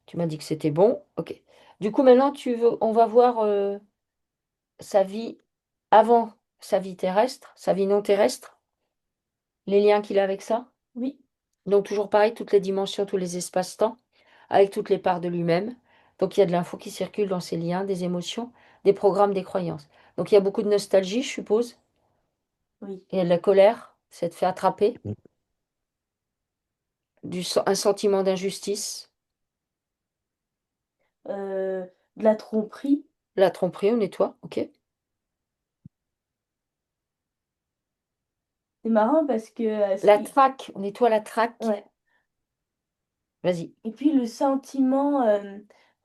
Tu m'as dit que c'était bon. OK. Du coup, maintenant, on va voir sa vie avant sa vie terrestre, sa vie non terrestre, les liens qu'il a avec ça. Oui, Donc toujours pareil, toutes les dimensions, tous les espaces-temps, avec toutes les parts de lui-même. Donc il y a de l'info qui circule dans ces liens, des émotions, des programmes, des croyances. Donc il y a beaucoup de nostalgie, je suppose. oui. Il y a de la colère, c'est de fait attraper, un sentiment d'injustice, De la tromperie. la tromperie, on nettoie, ok. C'est marrant parce que, La c'est traque, on nettoie la traque. ouais. Vas-y. Et puis le sentiment,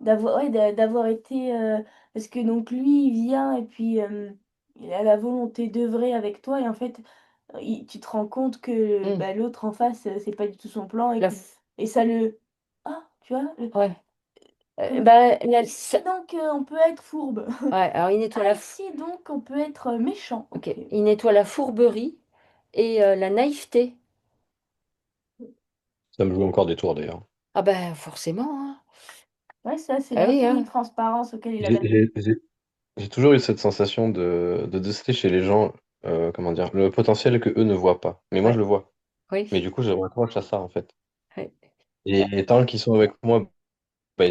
d'avoir ouais, d'avoir été, parce que donc lui, il vient et puis, il a la volonté d'œuvrer avec toi et en fait, il tu te rends compte que, Hmm. bah, l'autre en face, c'est pas du tout son plan La f- et ça le ah, tu vois? Ouais. Comme Bah, ici donc, on peut être fourbe. ouais, alors il nettoie Ah ici donc on peut être, méchant. ok. OK. Il nettoie la fourberie et la naïveté. Ça me joue encore des tours d'ailleurs. Ah ben forcément, hein. Ouais, ça, c'est Ah oui, hein. l'insemi-transparence auquel il J'ai avait j'ai- j'ai- j'ai toujours eu cette sensation de déceler chez les gens, comment dire, le potentiel que eux ne voient pas. Mais moi, je Ouais, le vois. oui. Mais du coup, je m'accroche à ça, en fait. Ouais. Et tant qu'ils sont avec moi, bah,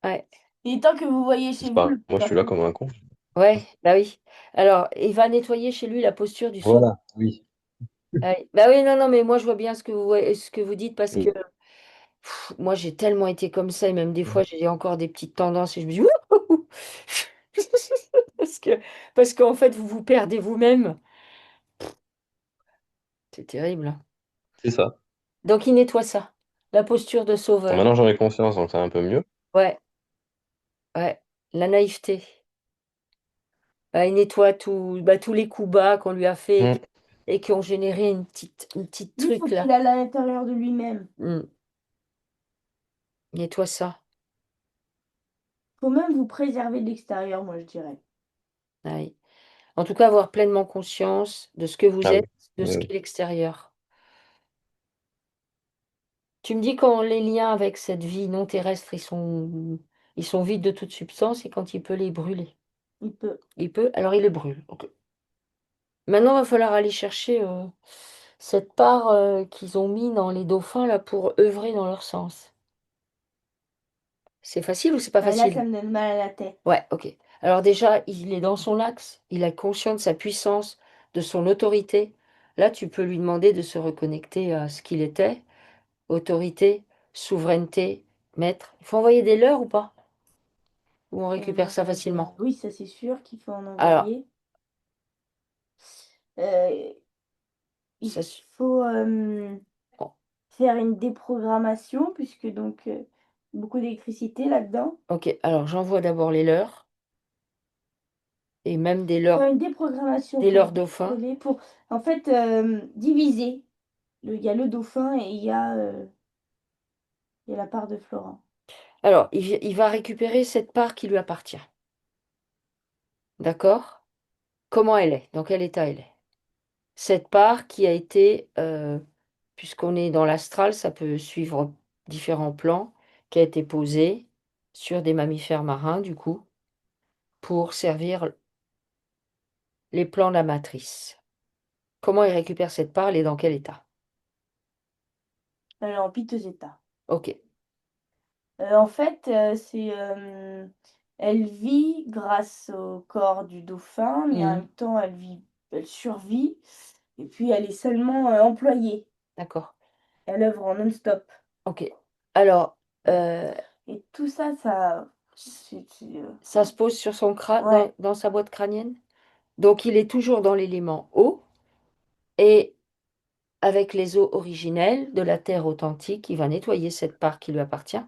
Ouais. et tant que vous voyez chez vous disparaissent. le Moi, je suis là comme un con. Ouais, bah oui. Alors, il va nettoyer chez lui la posture du sauveur. Voilà, oui. Ouais. Bah oui, non, non, mais moi je vois bien ce que vous dites parce que Oui, moi j'ai tellement été comme ça et même des fois j'ai encore des petites tendances et je me dis Wouhou parce que parce qu'en fait vous vous perdez vous-même. C'est terrible, hein. c'est ça. Donc il nettoie ça, la posture de Bon, sauveur. maintenant, j'en ai conscience, donc c'est un peu mieux. Ouais, ouais. La naïveté. Il nettoie tous les coups bas qu'on lui a fait Mm. et qui ont généré une petite lui, il truc faut qu'il là. aille à l'intérieur de lui-même. Hmm. Nettoie ça. Faut même vous préserver de l'extérieur, moi je dirais. Ouais. En tout cas, avoir pleinement conscience de ce que vous Ah oui. êtes, de ce Oui. qu'est l'extérieur. Tu me dis quand les liens avec cette vie non terrestre, ils sont vides de toute substance et quand il peut les brûler. Il peut. Il peut, alors il les brûle. Ok. Maintenant, il va falloir aller chercher cette part qu'ils ont mis dans les dauphins là pour œuvrer dans leur sens. C'est facile ou c'est pas Là, ça facile? me donne mal à la tête. Ouais, ok. Alors déjà, il est dans son axe, il a conscience de sa puissance, de son autorité. Là, tu peux lui demander de se reconnecter à ce qu'il était. Autorité, souveraineté, maître. Il faut envoyer des leurres ou pas? Ou on récupère ça facilement? Oui, ça c'est sûr qu'il faut en Alors, envoyer. Heu, il ça, faut, oh, faire une déprogrammation puisque donc, beaucoup d'électricité là-dedans. Ok, alors j'envoie d'abord les leurres, et même Faire une déprogrammation des pour leurres dauphins. décoller, pour en fait diviser. Il y a le dauphin et il y a la part de Florent. Alors, il va récupérer cette part qui lui appartient. D'accord? Comment elle est? Dans quel état elle est? Cette part qui a été, puisqu'on est dans l'astral, ça peut suivre différents plans, qui a été posée sur des mammifères marins, du coup, pour servir les plans de la matrice. Comment il récupère cette part? Elle est dans quel état? Elle est en piteux état. Ok. En fait, elle vit grâce au corps du dauphin, mais en Mhm. même temps, elle survit et puis elle est seulement, employée. D'accord. Elle œuvre en non-stop. Ok. Alors, Voilà et tout ça, ça se pose sur son crâne, ouais, dans sa boîte crânienne. Donc, il est toujours dans l'élément eau et avec les eaux originelles de la terre authentique, il va nettoyer cette part qui lui appartient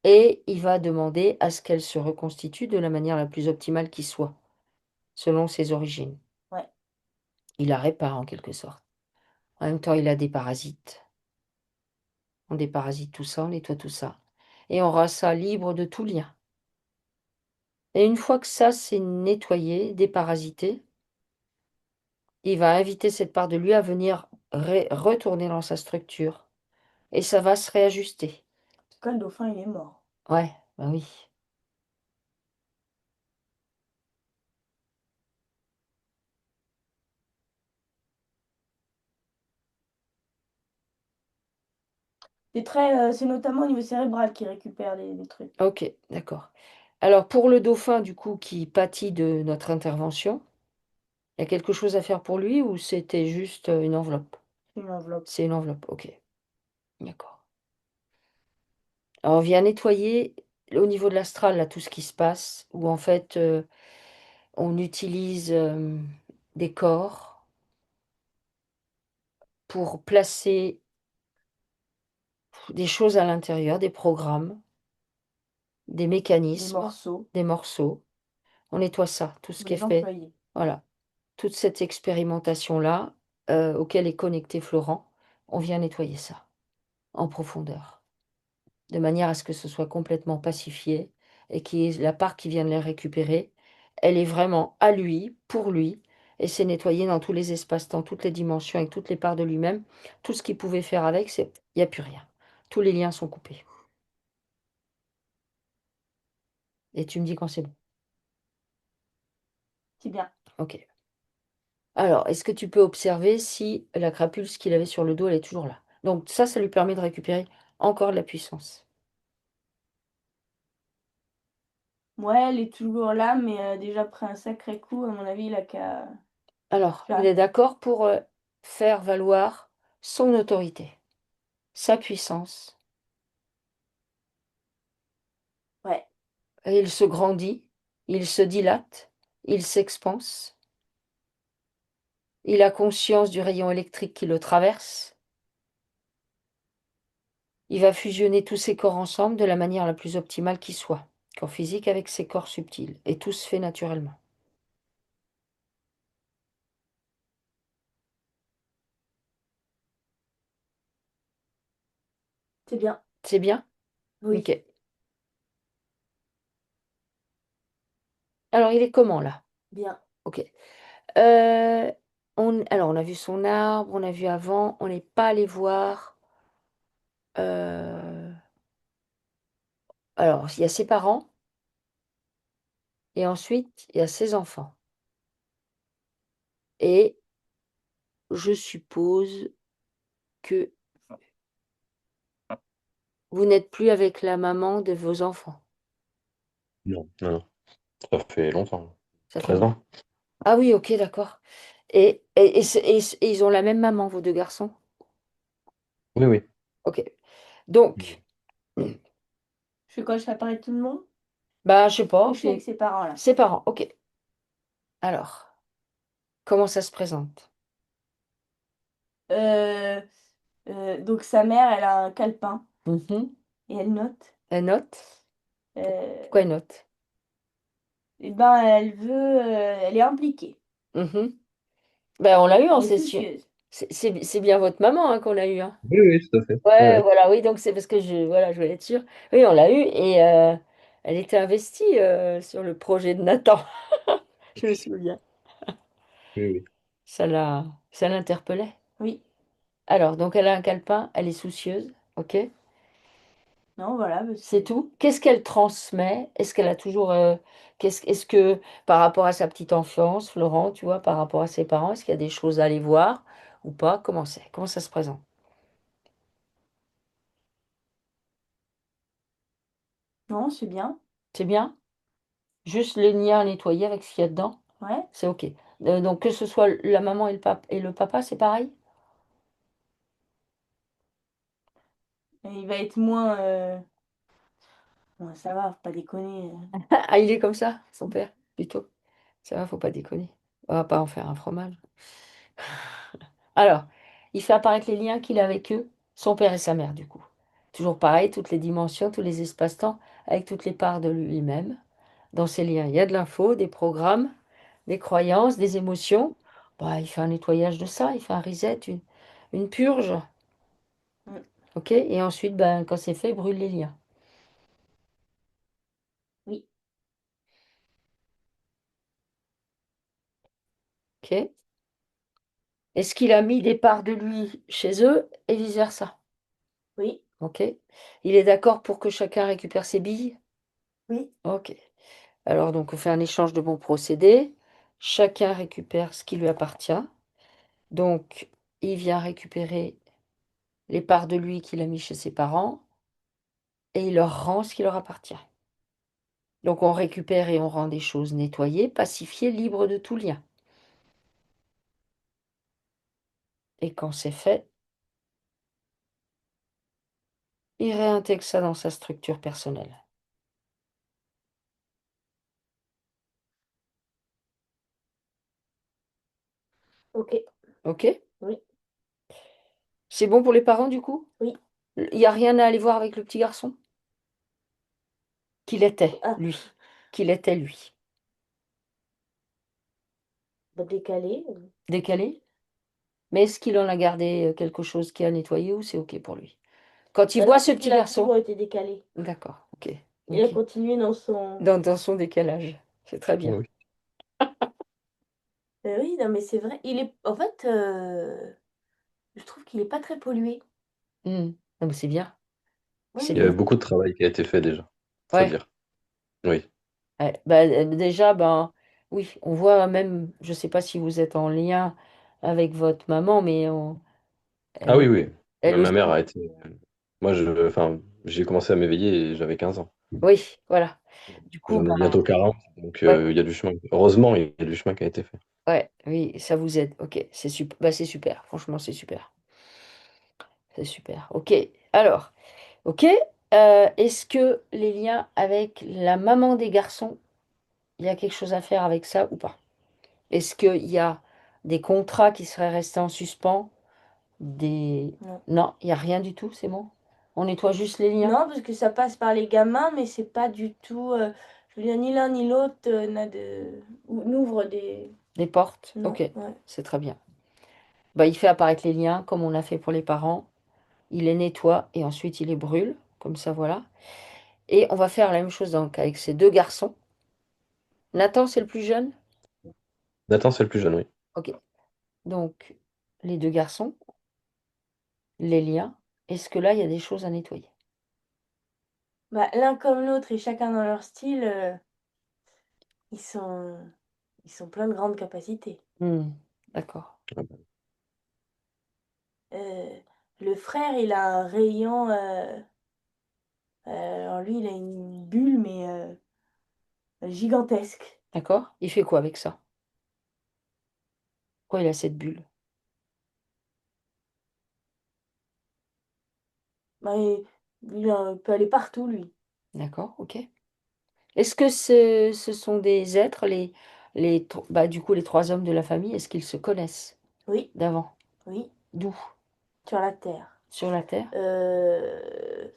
et il va demander à ce qu'elle se reconstitue de la manière la plus optimale qui soit, selon ses origines. ouais. Il la répare en quelque sorte. En même temps, il a des parasites. On déparasite tout ça, on nettoie tout ça. Et on rend ça libre de tout lien. Et une fois que ça c'est nettoyé, déparasité, il va inviter cette part de lui à venir retourner dans sa structure. Et ça va se réajuster. En tout cas, le dauphin, il est mort. Ouais, bah oui. C'est notamment au niveau cérébral qu'il récupère des trucs. Ok, d'accord. Alors pour le dauphin, du coup, qui pâtit de notre intervention, il y a quelque chose à faire pour lui ou c'était juste une enveloppe? Une enveloppe. C'est une enveloppe, ok, d'accord. Alors on vient nettoyer au niveau de l'astral, là, tout ce qui se passe, où en fait on utilise des corps pour placer des choses à l'intérieur, des programmes, des Des mécanismes, morceaux, des morceaux. On nettoie ça, tout ce pour qui est les fait. employer. Voilà. Toute cette expérimentation-là, auquel est connecté Florent, on vient nettoyer ça en profondeur, de manière à ce que ce soit complètement pacifié et la part qui vient de les récupérer, elle est vraiment à lui, pour lui, et c'est nettoyé dans tous les espaces-temps, toutes les dimensions, avec toutes les parts de lui-même. Tout ce qu'il pouvait faire avec, il n'y a plus rien. Tous les liens sont coupés. Et tu me dis quand c'est bon. C'est bien. Ok. Alors, est-ce que tu peux observer si la crapule qu'il avait sur le dos, elle est toujours là? Donc ça lui permet de récupérer encore de la puissance. Ouais, elle est toujours là, mais déjà après un sacré coup, à mon avis, il a qu'à Alors, il faire est d'accord pour faire valoir son autorité, sa puissance. ouais, Et il se grandit, il se dilate, il s'expanse. Il a conscience du rayon électrique qui le traverse. Il va fusionner tous ses corps ensemble de la manière la plus optimale qui soit. Corps physique avec ses corps subtils. Et tout se fait naturellement. c'est bien. C'est bien? Oui, Ok. Alors, il est comment là? bien. Ok. Euh, alors, on a vu son arbre, on a vu avant, on n'est pas allé voir. euh, alors, il y a ses parents et ensuite, il y a ses enfants. Et je suppose que vous n'êtes plus avec la maman de vos enfants. Non, non, non. Ça fait longtemps. Ça fait 13 longtemps. ans. Ah oui, ok, d'accord. Et ils ont la même maman, vos deux garçons? Oui, oui. Ok. Donc, Je fais quoi? Je fais apparaître tout le monde? bah, je sais Ou pas, je suis avec ses parents là? ses parents, ok. Alors, comment ça se présente? Euh, donc sa mère, elle a un calepin. Mhm. et elle note. Elle note. Euh, Pourquoi elle note? et ben, elle est impliquée. Mhm. Ben, on l'a eu en Elle est session. soucieuse. C'est bien votre maman hein, qu'on l'a eu. Hein. Oui, oui, tout à fait. Ouais, Ouais, ouais. voilà, oui, donc c'est parce que voilà, je voulais être sûre. Oui, on l'a eu et elle était investie sur le projet de Nathan. Je me souviens. Oui, oui. Ça l'interpellait. Oui. Alors, donc elle a un calepin, elle est soucieuse, ok? Non, voilà, bah, C'est c'est. tout. Qu'est-ce qu'elle transmet? Est-ce qu'elle a toujours, est-ce que par rapport à sa petite enfance, Florent, tu vois, par rapport à ses parents, est-ce qu'il y a des choses à aller voir ou pas? Comment c'est? Comment ça se présente? Non, c'est bien. C'est bien? Juste les nids à nettoyer avec ce qu'il y a dedans? Ouais. C'est ok. Donc que ce soit la maman et le papa, c'est pareil? Et il va être moins. Bon, ça va, faut pas déconner. Ah, il est comme ça, son père, plutôt. Ça va, faut pas déconner. On va pas en faire un fromage. Alors, il fait apparaître les liens qu'il a avec eux, son père et sa mère, du coup. Toujours pareil, toutes les dimensions, tous les espaces-temps, avec toutes les parts de lui-même. Dans ces liens, il y a de l'info, des programmes, des croyances, des émotions. Bah, il fait un nettoyage de ça, il fait un reset, une purge. Mm. OK? Et ensuite, ben, quand c'est fait, il brûle les liens. Oui, OK? Est-ce qu'il a mis des parts de lui chez eux et vice-versa? oui, OK? Il est d'accord pour que chacun récupère ses billes? oui, OK. Alors, donc, on fait un échange de bons procédés. Chacun récupère ce qui lui appartient. Donc, il vient récupérer les parts de lui qu'il a mis chez ses parents et il leur rend ce qui leur appartient. Donc, on récupère et on rend des choses nettoyées, pacifiées, libres de tout lien. Et quand c'est fait, il réintègre ça dans sa structure personnelle. ok, OK? oui, C'est bon pour les parents, du coup? oui. Il n'y a rien à aller voir avec le petit garçon? Qu'il était, Ah, lui. Qu'il était, lui. bah, décalé. Décalé? Mais est-ce qu'il en a gardé quelque chose qui a nettoyé ou c'est OK pour lui? Quand il Bah voit non, ce parce qu'il petit a garçon, toujours été décalé. d'accord, OK. Il a Donc, continué dans son. dans son décalage, c'est très bien. Oui, oui. Oui, non, mais c'est vrai. Il est. En fait, je trouve qu'il est pas très pollué. Hmm. Non, mais c'est bien, Oui, c'est Il y avait bien. oui. beaucoup de travail qui a été fait déjà, faut Ouais, dire. Oui. ouais. Bah, déjà, ben, oui, on voit même, je sais pas si vous êtes en lien avec votre maman, mais Ah elle, oui, oui. elle Ma aussi. mère a été. Moi, enfin, j'ai commencé à m'éveiller et j'avais 15 ans. Oui, voilà. Du coup, J'en ai ben, bientôt 40, donc ouais, il y a du chemin. Heureusement, il y a du chemin qui a été fait. ouais, oui, ça vous aide. OK, c'est super. Bah, c'est super. Franchement, c'est super. C'est super. OK. Alors, OK. Est-ce que les liens avec la maman des garçons, il y a quelque chose à faire avec ça ou pas? Est-ce qu'il y a des contrats qui seraient restés en suspens? Des... Non. Non, il n'y a rien du tout, c'est bon? On nettoie juste les liens? Non, parce que ça passe par les gamins, mais c'est pas du tout. Je veux dire, ni l'un ni l'autre n'ouvre des. Des portes? Non, OK, ouais. c'est très bien. Bah, il fait apparaître les liens comme on a fait pour les parents. Il les nettoie et ensuite il les brûle. Comme ça, voilà. Et on va faire la même chose donc avec ces deux garçons. Nathan, c'est le plus jeune? Nathan, c'est le plus jeune, oui. OK. Donc, les deux garçons, les liens. Est-ce que là, il y a des choses à nettoyer? Bah, l'un comme l'autre et chacun dans leur style, ils sont, ils sont pleins de grandes capacités. Hmm, d'accord. Le frère, il a un rayon. Alors lui, il a une bulle, mais gigantesque. D'accord? Il fait quoi avec ça? Pourquoi il a cette bulle? Bah, il peut aller partout, lui. D'accord, ok. Est-ce que ce sont des êtres, bah, du coup, les trois hommes de la famille, est-ce qu'ils se connaissent Oui, d'avant? oui, D'où? sur la terre. Sur la Terre? Euh,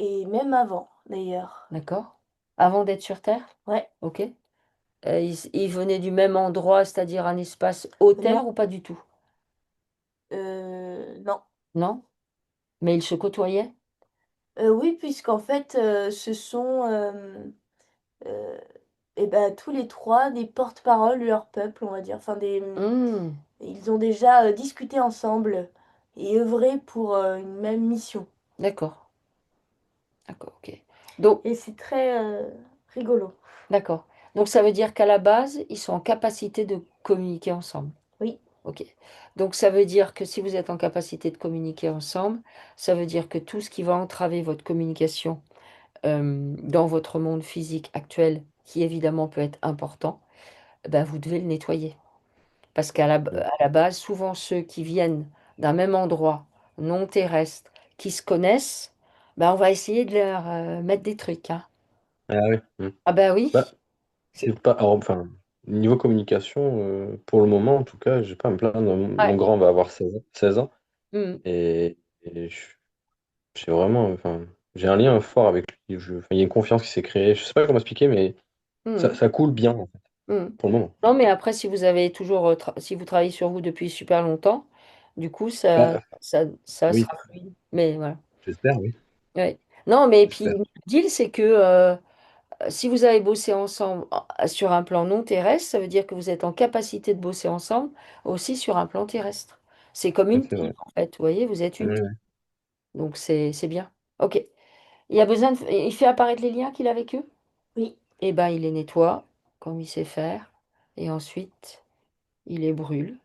et même avant d'ailleurs. D'accord? Avant d'être sur Terre? Ouais, Ok. Ils venaient du même endroit, c'est-à-dire un espace hauteur non, ou pas du tout? non. Non? Mais ils se côtoyaient? Oui, puisqu'en fait, ce sont, heu et bah, tous les 3 des porte-parole de leur peuple, on va dire. Enfin Hmm, ils ont déjà, discuté ensemble et œuvré pour, une même mission d'accord. D'accord, ok. Donc, et c'est très, rigolo. d'accord. Donc ça veut dire qu'à la base, ils sont en capacité de communiquer ensemble. Oui, Ok. Donc ça veut dire que si vous êtes en capacité de communiquer ensemble, ça veut dire que tout ce qui va entraver votre communication dans votre monde physique actuel, qui évidemment peut être important, ben vous devez le nettoyer. Parce Mm. à la base, souvent ceux qui viennent d'un même endroit, non terrestre, qui se connaissent, ben on va essayer de leur mettre des trucs, hein. Ah oui. Mm. Ah ben oui. Bah, c'est pas. Alors, enfin, niveau communication, pour le moment, en tout cas, j'ai pas à me plaindre. Mon Ouais. grand va avoir 16 ans Mm, et j'ai vraiment. Enfin, j'ai un lien fort avec lui. Enfin, il y a une confiance qui s'est créée. Je sais pas comment expliquer, mais mm, ça coule bien, en fait, mm. pour le moment. Non, mais après, si vous avez toujours, si vous travaillez sur vous depuis super longtemps, du coup, Bah, ça oui, sera fluide. Mais voilà. j'espère, oui. Ouais. Non, mais puis J'espère. le deal, c'est que si vous avez bossé ensemble sur un plan non terrestre, ça veut dire que vous êtes en capacité de bosser ensemble aussi sur un plan terrestre. C'est comme Ça, une c'est team, vrai. en fait. Vous voyez, vous êtes une team. Ouais. Donc, c'est bien. OK. Il a besoin il fait apparaître les liens qu'il a avec eux? oui, Eh ben, il les nettoie, comme il sait faire. Et ensuite, il les brûle.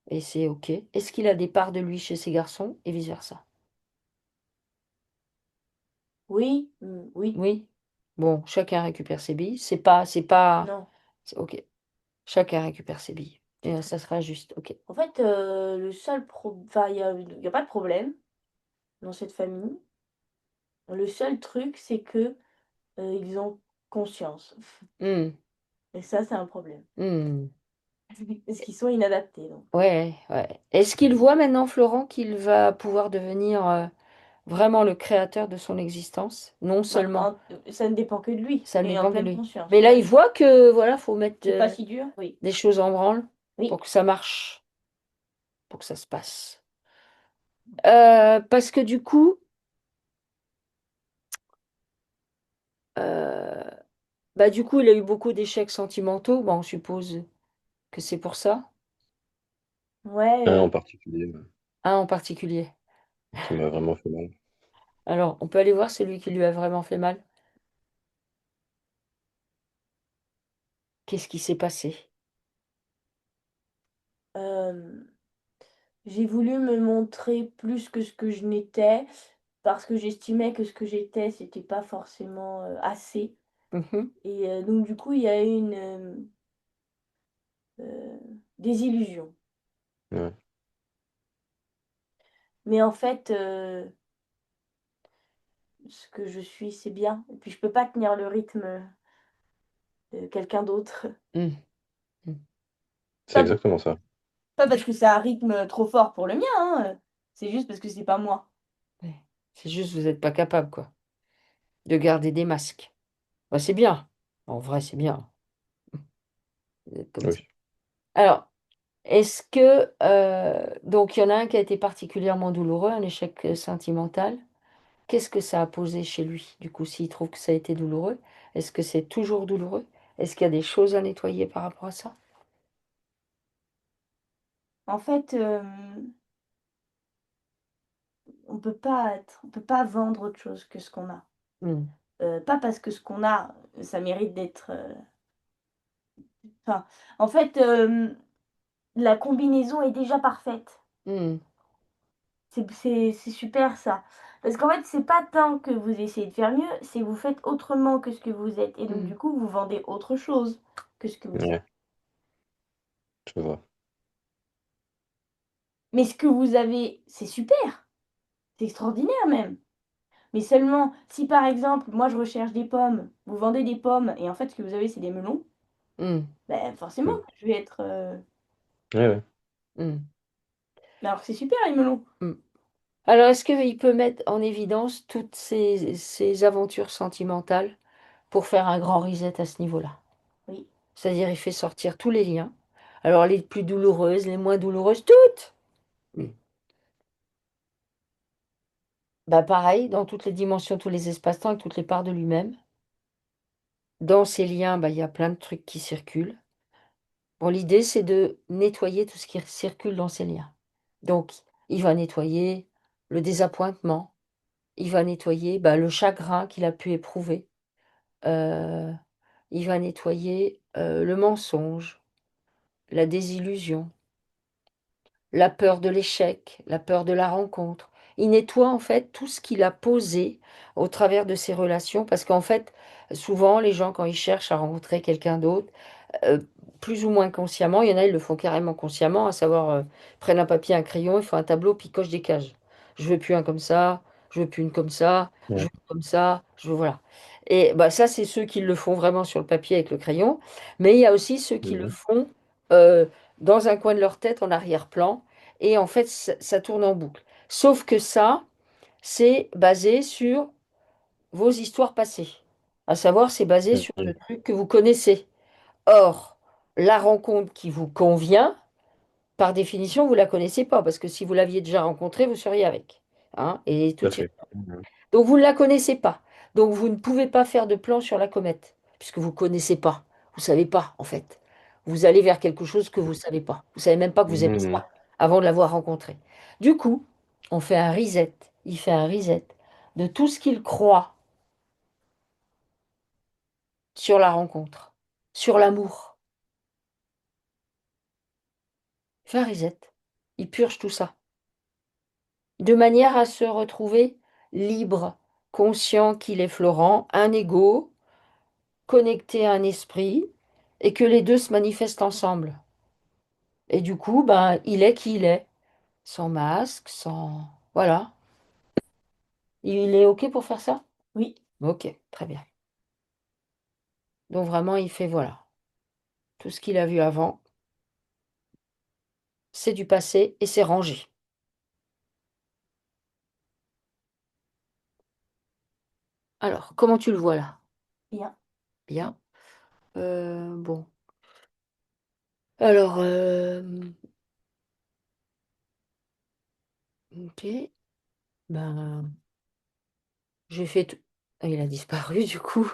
Et c'est OK. Est-ce qu'il a des parts de lui chez ses garçons? Et vice-versa. oui, oui, Oui. Bon, chacun récupère ses billes. C'est pas. non. OK. Chacun récupère ses billes. Et ça sera juste. OK. En fait, le seul enfin, il y a pas de problème dans cette famille. Le seul truc, c'est que, ils ont conscience Hmm. et ça, c'est un problème. Hmm. Parce qu'ils sont inadaptés, donc. Ouais, ouais. Est-ce qu'il voit maintenant, Florent, qu'il va pouvoir devenir vraiment le créateur de son existence? Non Bah, seulement, ça ne dépend que de lui ça ne et en dépend que de pleine lui. conscience, Mais là, il ouais. voit que voilà, faut mettre C'est pas si dur? Oui. des choses en branle Oui. pour que ça marche, pour que ça se passe. Parce que du coup, euh, il a eu beaucoup d'échecs sentimentaux. Bon, on suppose que c'est pour ça. Ouais, Un en particulier Un en particulier. qui m'a vraiment fait mal. Alors, on peut aller voir celui qui lui a vraiment fait mal. Qu'est-ce qui s'est passé? hem, j'ai voulu me montrer plus que ce que je n'étais, parce que j'estimais que ce que j'étais, c'était pas forcément, assez Mhm. et donc du coup, il y a eu une, désillusion. Ouais. Mais Mais en fait, ce que je suis, c'est bien et puis je peux pas tenir le rythme de quelqu'un d'autre. Mm, mm. c'est Pas exactement ça. pas parce que c'est un rythme trop fort pour le mien, hein, c'est juste parce que c'est pas moi. Ouais. C'est juste vous n'êtes pas capable, quoi, de garder des masques. Bah, c'est bien. En vrai, c'est bien. Vous êtes comme ça. Oui. Alors, est-ce que donc il y en a un qui a été particulièrement douloureux, un échec sentimental. Qu'est-ce que ça a posé chez lui, du coup, s'il trouve que ça a été douloureux? Est-ce que c'est toujours douloureux? Est-ce qu'il y a des choses à nettoyer par rapport à ça? En fait, on peut pas vendre autre chose que ce qu'on a. Hmm, Pas parce que ce qu'on a, ça mérite d'être, enfin, en fait, la combinaison est déjà parfaite. hmm, C'est super ça. Parce qu'en fait, c'est pas tant que vous essayez de faire mieux, c'est que vous faites autrement que ce que vous êtes et donc hmm. du coup, vous vendez autre chose que ce que vous êtes. Ouais, je vois. Mais ce que vous avez, c'est super, c'est extraordinaire même. Mais seulement si par exemple, moi je recherche des pommes, vous vendez des pommes et en fait ce que vous avez c'est des melons, Hmm, ben forcément Mm. que je vais être, Ouais, ouais. hmm, mais alors que c'est super les melons. hmm. Alors, est-ce qu'il peut mettre en évidence toutes ces aventures sentimentales pour faire un grand reset à ce niveau-là? Oui, C'est-à-dire, il fait sortir tous les liens. Alors, les plus douloureuses, les moins douloureuses, toutes. Mm. Bah, pareil, dans toutes les dimensions, tous les espaces-temps et toutes les parts de lui-même. Dans ces liens, bah, il y a plein de trucs qui circulent. Bon, l'idée, c'est de nettoyer tout ce qui circule dans ces liens. Donc, il va nettoyer le désappointement, il va nettoyer bah, le chagrin qu'il a pu éprouver, euh, il va nettoyer le mensonge, la désillusion, la peur de l'échec, la peur de la rencontre. Il nettoie en fait tout ce qu'il a posé au travers de ses relations, parce qu'en fait, souvent, les gens, quand ils cherchent à rencontrer quelqu'un d'autre, euh, plus ou moins consciemment, il y en a, ils le font carrément consciemment, à savoir, prennent un papier, un crayon, ils font un tableau, puis ils cochent des cases. Je veux plus un comme ça, je veux plus une comme ça, je Ouais. veux une comme ça, je veux, voilà. Et bah, ça, c'est ceux qui le font vraiment sur le papier avec le crayon, mais il y a aussi ceux qui le Mhm. font euh, dans un coin de leur tête, en arrière-plan, et en fait, ça tourne en boucle. Sauf que ça, c'est basé sur vos histoires passées. À savoir, c'est basé sur le Mhm. truc que vous connaissez. Or, la rencontre qui vous convient, par définition, vous ne la connaissez pas, parce que si vous l'aviez déjà rencontrée, vous seriez avec. Hein, et Tout tout à irait. fait. Mhm. Donc, vous ne la connaissez pas. Donc, vous ne pouvez pas faire de plan sur la comète, puisque vous ne connaissez pas. Vous ne savez pas, en fait. Vous allez vers quelque chose que vous ne savez pas. Vous ne savez même pas que vous aimez Mhm. ça avant de l'avoir rencontré. Du coup, on fait un reset. Il fait un reset de tout ce qu'il croit sur la rencontre, sur l'amour. Il fait un reset. Il purge tout ça. De manière à se retrouver libre, conscient qu'il est Florent, un ego, connecté à un esprit, et que les deux se manifestent ensemble. Et du coup, ben, il est qui il est, sans masque, sans... Voilà. Il est OK pour faire ça? oui, OK, très bien. Donc vraiment, il fait, voilà, tout ce qu'il a vu avant, c'est du passé et c'est rangé. Alors, comment tu le vois là? bien. Bien. Bon. Alors, OK. Ben, j'ai fait tout. Ah, il a disparu du coup.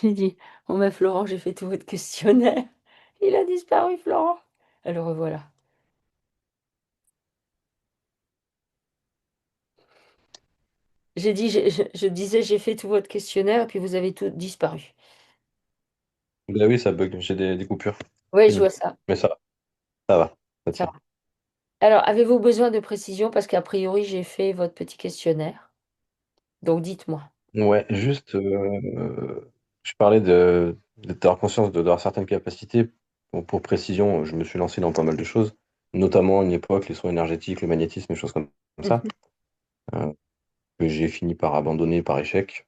J'ai dit, bon ben Florent, j'ai fait tout votre questionnaire. Il a disparu, Florent. Alors voilà. J'ai dit, je disais, j'ai fait tout votre questionnaire et puis vous avez tout disparu. Bah oui, ça bug, j'ai des coupures. Oui, je Mhm. vois ça. Mais ça va, ça Ça tient. va. Alors, avez-vous besoin de précision? Parce qu'a priori, j'ai fait votre petit questionnaire. Donc, dites-moi. Ouais, juste, je parlais d'avoir conscience d'avoir certaines capacités. Bon, pour précision, je me suis lancé dans pas mal de choses, notamment à une époque, les soins énergétiques, le magnétisme, des choses comme ça, Mhm. euh, que j'ai fini par abandonner par échec.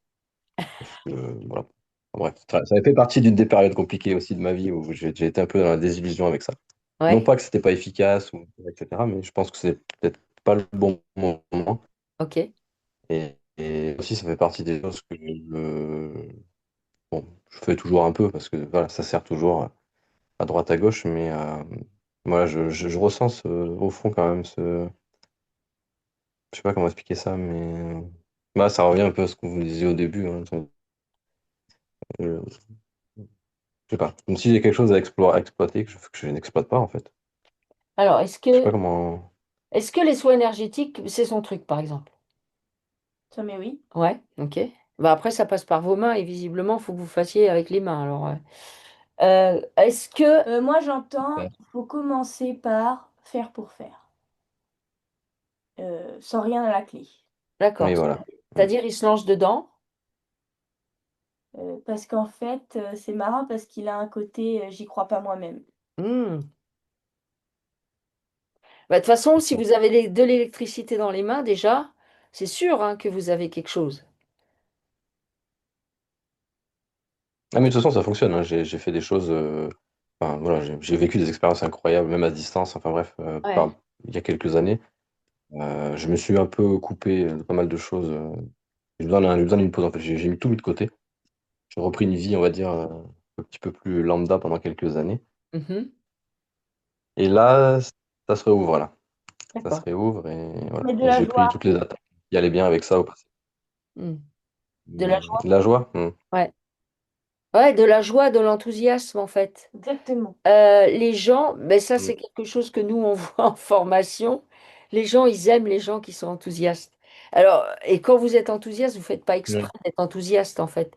Voilà. Bref, ça a fait partie d'une des périodes compliquées aussi de ma vie où j'ai été un peu dans la désillusion avec ça. Non Ouais, pas que c'était pas efficace, ou, etc., mais je pense que c'est peut-être pas le bon moment. ok. Et aussi, ça fait partie des choses que bon, je fais toujours un peu parce que voilà, ça sert toujours à droite à gauche, mais voilà, je ressens au fond quand même je sais pas comment expliquer ça, mais bah, ça revient un peu à ce qu'on vous disait au début. Hein, euh, je sais pas, comme si j'ai quelque chose à exploiter que je n'exploite pas en fait. Alors, Je sais pas comment. est-ce que les soins énergétiques, c'est son truc, par exemple? Ça, mais oui. Ouais, ok. Bah après, ça passe par vos mains et visiblement, il faut que vous fassiez avec les mains. Alors, est-ce que... Moi, j'entends, Ouais. il faut commencer par faire pour faire, sans rien à la clé. Oui, D'accord. voilà. Mm. C'est-à-dire, il se lance dedans. Parce qu'en fait, c'est marrant parce qu'il a un côté, j'y crois pas moi-même. Hmm. Bah, de toute façon, si vous avez de l'électricité dans les mains, déjà, c'est sûr hein, que vous avez quelque chose. Ah, mais de toute façon, ça fonctionne. Hein. J'ai fait des choses. Enfin, voilà, j'ai vécu des expériences incroyables, même à distance. Enfin bref, Ouais. il y a quelques années. Je me suis un peu coupé de pas mal de choses. J'ai besoin d'une pause en fait. J'ai mis tout mis de côté. J'ai repris une vie, on va dire, un petit peu plus lambda pendant quelques années. Mhm. Et là, ça se réouvre là. Ça se D'accord. réouvre et voilà. Mais de Et la j'ai pris joie. toutes les attaques qui allaient bien avec ça au passé. Mm. De la De joie. la joie? Hmm. Ouais. Ouais, de la joie, de l'enthousiasme en fait. Exactement. Les gens, mais ça Hmm. c'est quelque chose que nous on voit en formation. Les gens, ils aiment les gens qui sont enthousiastes. Alors, et quand vous êtes enthousiaste, vous ne faites pas Ouais. exprès d'être enthousiaste en fait.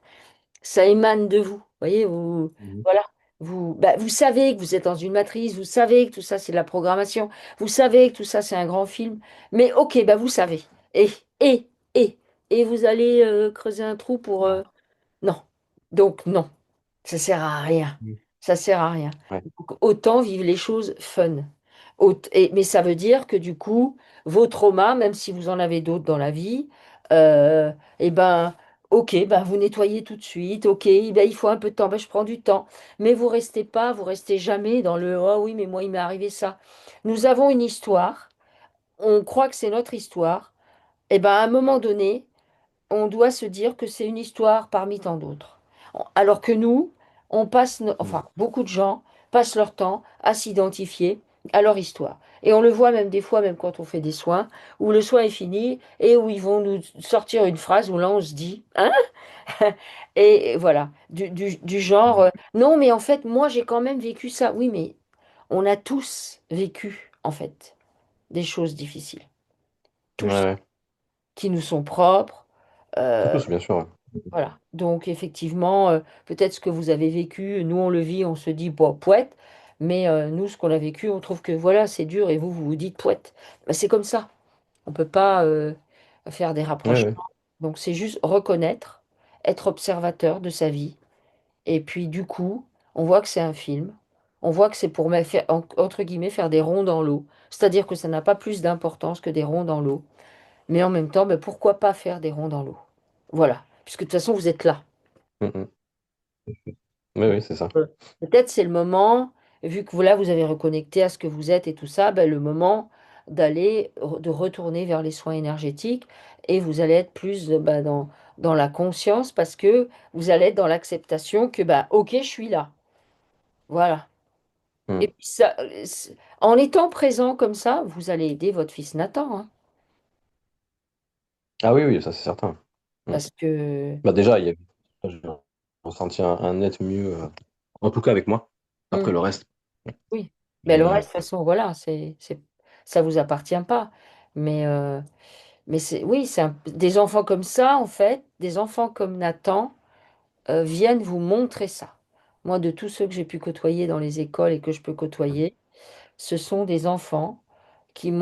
Ça émane de vous. Vous voyez, vous, Mhm. voilà. Vous savez que vous êtes dans une matrice, vous savez que tout ça c'est de la programmation, vous savez que tout ça c'est un grand film. Mais ok, bah vous savez. Et, et, et, et vous allez creuser un trou pour. Non. Donc non. Ça sert à rien. Mhm. Ça sert à rien. Ouais. Donc, autant vivre les choses fun. Mais ça veut dire que du coup, vos traumas, même si vous en avez d'autres dans la vie, eh ben, ok, ben, vous nettoyez tout de suite. Ok, ben, il faut un peu de temps. Ben, je prends du temps. Mais vous restez pas, vous restez jamais dans le oh oui, mais moi, il m'est arrivé ça. Nous avons une histoire. On croit que c'est notre histoire. Et ben, à un moment donné, on doit se dire que c'est une histoire parmi tant d'autres. Alors que nous, Mhm. enfin, beaucoup de gens passent leur temps à s'identifier à leur histoire. Et on le voit même des fois, même quand on fait des soins, où le soin est fini et où ils vont nous sortir une phrase où là on se dit, hein? Et voilà, du genre, non, mais en fait, moi j'ai quand même vécu ça. Oui, mais on a tous vécu, en fait, des choses difficiles. Ouais, Tous, ouais. qui nous sont propres. Euh, Tous, bien sûr. Ouais. Voilà. Donc, effectivement, peut-être ce que vous avez vécu, nous, on le vit, on se dit, bon, pouette. Mais nous, ce qu'on a vécu, on trouve que voilà, c'est dur et vous, vous vous dites pouette. Ben, c'est comme ça. On ne peut pas faire des Ouais, rapprochements. ouais. Donc, c'est juste reconnaître, être observateur de sa vie. Et puis, du coup, on voit que c'est un film. On voit que c'est pour faire, entre guillemets, faire des ronds dans l'eau. C'est-à-dire que ça n'a pas plus d'importance que des ronds dans l'eau. Mais en même temps, ben, pourquoi pas faire des ronds dans l'eau? Voilà. Puisque de toute façon, vous êtes là. Mhm. Oui, oui, c'est ça. Euh, Peut-être c'est le moment, vu que là vous avez reconnecté à ce que vous êtes et tout ça, ben, le moment de retourner vers les soins énergétiques et vous allez être plus ben, dans la conscience parce que vous allez être dans l'acceptation que bah ok, je suis là. Voilà. Et Mhm. puis ça, en étant présent comme ça, vous allez aider votre fils Nathan, hein, Ah oui, oui, ça c'est certain. Mhm. parce que Bah déjà, j'ai ressenti un net mieux, en tout cas avec moi. hmm, Après le reste. oui. Mais le reste, Mais de toute façon, voilà, ça vous appartient pas. Mais Mais c'est oui, des enfants comme ça, en fait, des enfants comme Nathan viennent vous montrer ça. Moi, de tous ceux que j'ai pu côtoyer dans les écoles et que je peux côtoyer, ce sont des enfants qui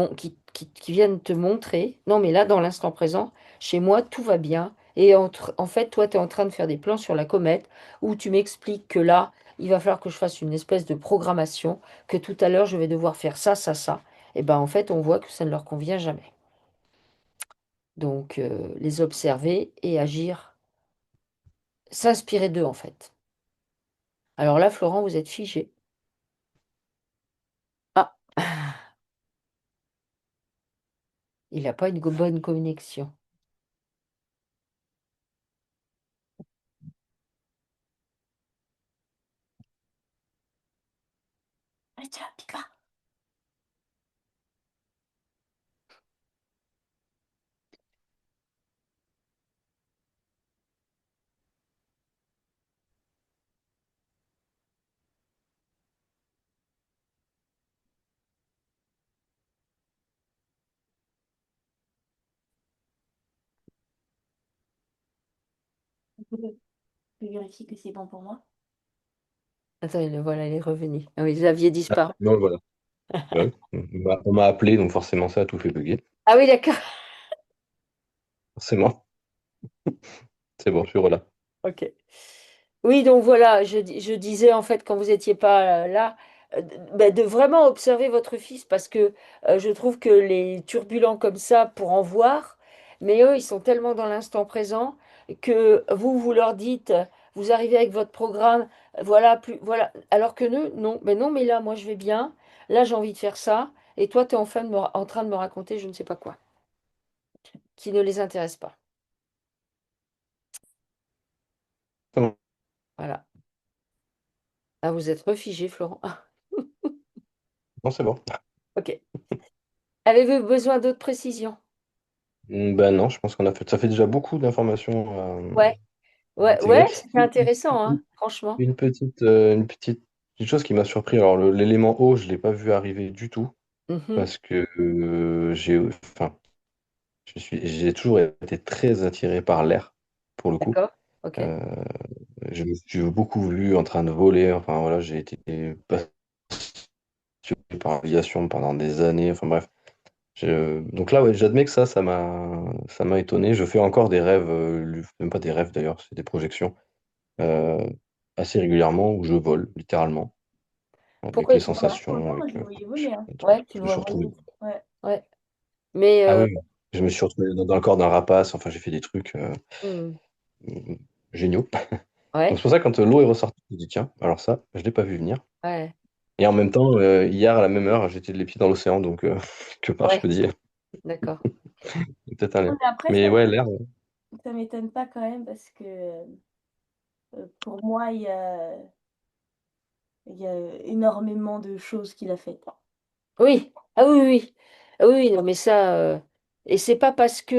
viennent te montrer, non, mais là, dans l'instant présent, chez moi, tout va bien. Et en fait, toi, tu es en train de faire des plans sur la comète où tu m'expliques que là, il va falloir que je fasse une espèce de programmation, que tout à l'heure, je vais devoir faire ça, ça, ça. Et ben, en fait, on voit que ça ne leur convient jamais. Donc, les observer et agir, s'inspirer d'eux en fait. Alors là, Florent, vous êtes figé. Ah, il n'a pas une bonne connexion. Allez, tiens, pique là. Je vérifie que c'est bon pour moi. Attends, voilà, il est revenu. Ah oui, vous aviez ah, disparu. non, voilà. Ouais. On m'a appelé, donc forcément ça a tout fait bugger. Ah oui, d'accord. Forcément. C'est bon, je suis là. Ok. Oui, donc voilà, je disais en fait quand vous n'étiez pas là, de vraiment observer votre fils parce que je trouve que les turbulents comme ça pour en voir, mais eux, ils sont tellement dans l'instant présent que vous leur dites, vous arrivez avec votre programme, voilà, plus, voilà, alors que nous, non, mais non, mais là, moi, je vais bien, là, j'ai envie de faire ça, et toi, tu es en train de me raconter je ne sais pas quoi, qui ne les intéresse pas. Non, Voilà. Ah, vous êtes refigé, Florent. Ah, non, c'est bon. ok. Avez-vous besoin d'autres précisions? Ben non, je pense qu'on a fait. Ça fait déjà beaucoup d'informations Ouais, à ouais, ouais, intégrer. c'était intéressant, hein, franchement. Une petite chose qui m'a surpris. Alors, l'élément eau, je ne l'ai pas vu arriver du tout. Mhm. Parce que enfin, j'ai toujours été très attiré par l'air, pour le coup. D'accord, ok. Euh, je me suis beaucoup vu en train de voler. Enfin, voilà, j'ai été passionné par l'aviation pendant des années. Enfin, bref. Donc là, ouais, j'admets que ça m'a étonné. Je fais encore des rêves, même pas des rêves d'ailleurs, c'est des projections, euh, assez régulièrement où je vole, littéralement, avec Pourquoi les il faut pas? Pour le sensations, coup, moi, avec je le voyais voler, hein. un truc. Ouais, tu Je le me vois suis voler. retrouvé. Ouais. Ouais. Mais, Ah oui, oui. Je me suis retrouvé dans le corps d'un rapace. Enfin, j'ai fait des trucs hmm, géniaux. Donc ouais, c'est pour ça, quand l'eau est ressortie, je me dis, tiens, alors ça, je l'ai pas vu venir. ouais, Et en même temps, hier, à la même heure, j'étais les pieds dans l'océan, donc que part, je ouais, me dis, d'accord. peut-être un Non, l'air. mais après, Mais ouais, l'air, ça m'étonne pas quand même parce que pour moi, il y a énormément de choses qu'il a faites. Oui, ah oui, oui, oui. Ah oui, oui, non, mais ça, et c'est pas parce que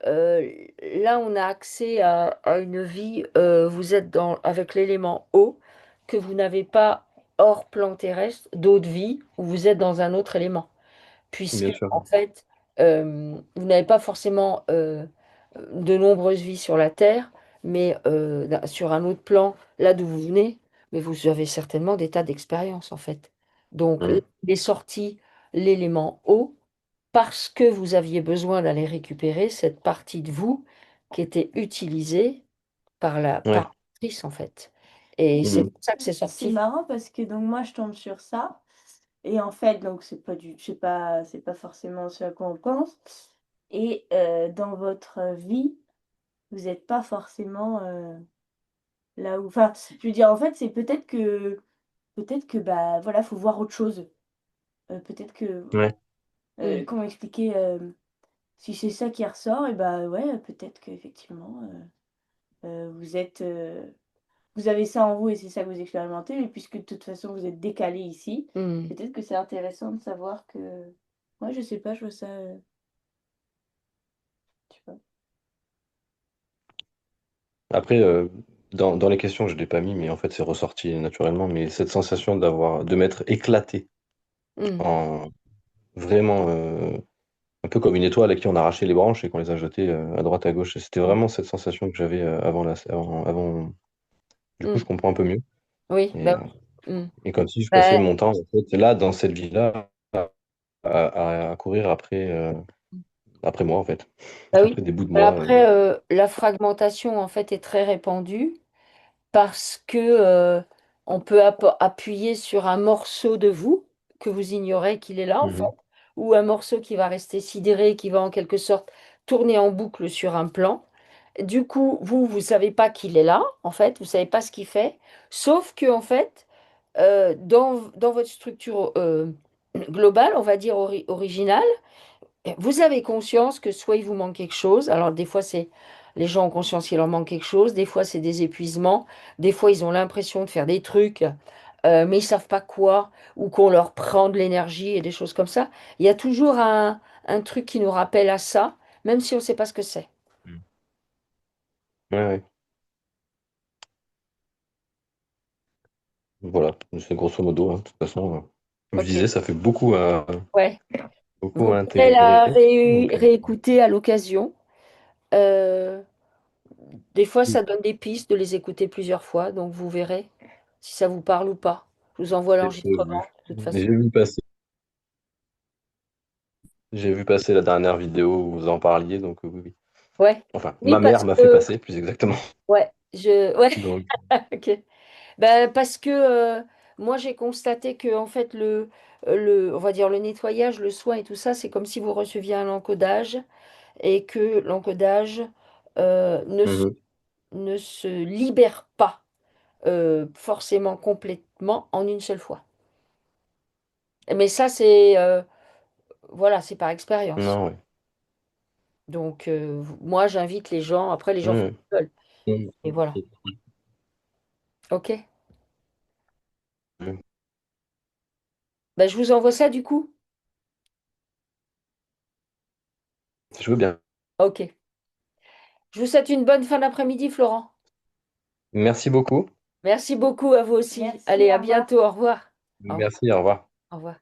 euh, là on a accès à une vie, vous êtes avec l'élément eau, que vous n'avez pas hors plan terrestre d'autres vies où vous êtes dans un autre élément. Puisque bien sûr. en fait, vous n'avez pas forcément de nombreuses vies sur la Terre, mais sur un autre plan, là d'où vous venez, mais vous avez certainement des tas d'expériences en fait. Donc, là, Mm. il est sorti l'élément eau parce que vous aviez besoin d'aller récupérer cette partie de vous qui était utilisée par la Ouais. matrice en fait. Et c'est Mhm. pour ça que c'est C'est sorti. marrant parce que donc moi, je tombe sur ça et en fait, donc c'est pas forcément ce à quoi on pense et dans votre vie, vous êtes pas forcément, là où enfin, je veux dire, en fait, c'est peut-être que, bah, voilà, faut voir autre chose. Peut-être que, Ouais. Mm, comment expliquer? Si c'est ça qui ressort et bah, ouais, peut-être qu'effectivement, vous êtes, vous avez ça en vous et c'est ça que vous expérimentez, mais puisque de toute façon vous êtes décalé ici, mm, peut-être que c'est intéressant de savoir que moi je sais pas, je vois ça, je sais pas. Après, dans les questions, je ne l'ai pas mis, mais en fait, c'est ressorti naturellement. Mais cette sensation de m'être éclaté mm, en vraiment, un peu comme une étoile à qui on a arraché les branches et qu'on les a jetées à droite à gauche. C'était mm, vraiment cette sensation que j'avais avant. Du coup, je mm. comprends un peu mieux. Oui, Et, bah euh, oui. Mm. et comme si je passais Bah, mon temps, en fait, là, dans cette vie-là, à courir après moi, en fait. bah oui. Après des bouts de Bah moi. après, la fragmentation en fait est très répandue parce que on peut appuyer sur un morceau de vous que vous ignorez qu'il est là en fait, Mhm. ou un morceau qui va rester sidéré, qui va en quelque sorte tourner en boucle sur un plan. Du coup, vous savez pas qu'il est là, en fait, vous savez pas ce qu'il fait, sauf que en fait, dans votre structure globale, on va dire originale, vous avez conscience que soit il vous manque quelque chose, alors des fois c'est les gens ont conscience qu'il leur manque quelque chose, des fois c'est des épuisements, des fois ils ont l'impression de faire des trucs, mais ils savent pas quoi, ou qu'on leur prend de l'énergie et des choses comme ça. Il y a toujours un truc qui nous rappelle à ça, même si on ne sait pas ce que c'est. Mhm. Ouais, ouais. Voilà, c'est grosso modo, hein. De toute façon, comme je Ok, disais, ça fait beaucoup à, ouais. beaucoup Vous à pourrez la intégrer. Donc, réécouter à l'occasion. Euh, des fois, ça donne des pistes de les écouter plusieurs fois, donc vous verrez si ça vous parle ou pas. Je vous envoie c'est l'enregistrement prévu. de toute Et façon. j'ai vu passer la dernière vidéo où vous en parliez, donc oui, oui. Ouais. Enfin, Oui, ma mère parce m'a fait que passer, plus exactement. ouais, ouais, Donc, ok. Ben, parce que moi j'ai constaté que en fait on va dire le nettoyage, le soin et tout ça, c'est comme si vous receviez un encodage et que l'encodage euh, ne, se- mhm. ne se libère pas forcément complètement en une seule fois. Mais ça, c'est voilà, c'est par expérience. Non, oui. Donc, moi, j'invite les gens. Après, les gens font Oui, ce qu'ils veulent. oui. Et voilà. OK. Oui. Ben, je vous envoie ça du coup. Je veux bien. OK. Je vous souhaite une bonne fin d'après-midi, Florent. Merci beaucoup. Merci beaucoup à vous aussi. Merci, Allez, à au revoir. bientôt. Au revoir. Au revoir. Merci, au revoir. Au revoir.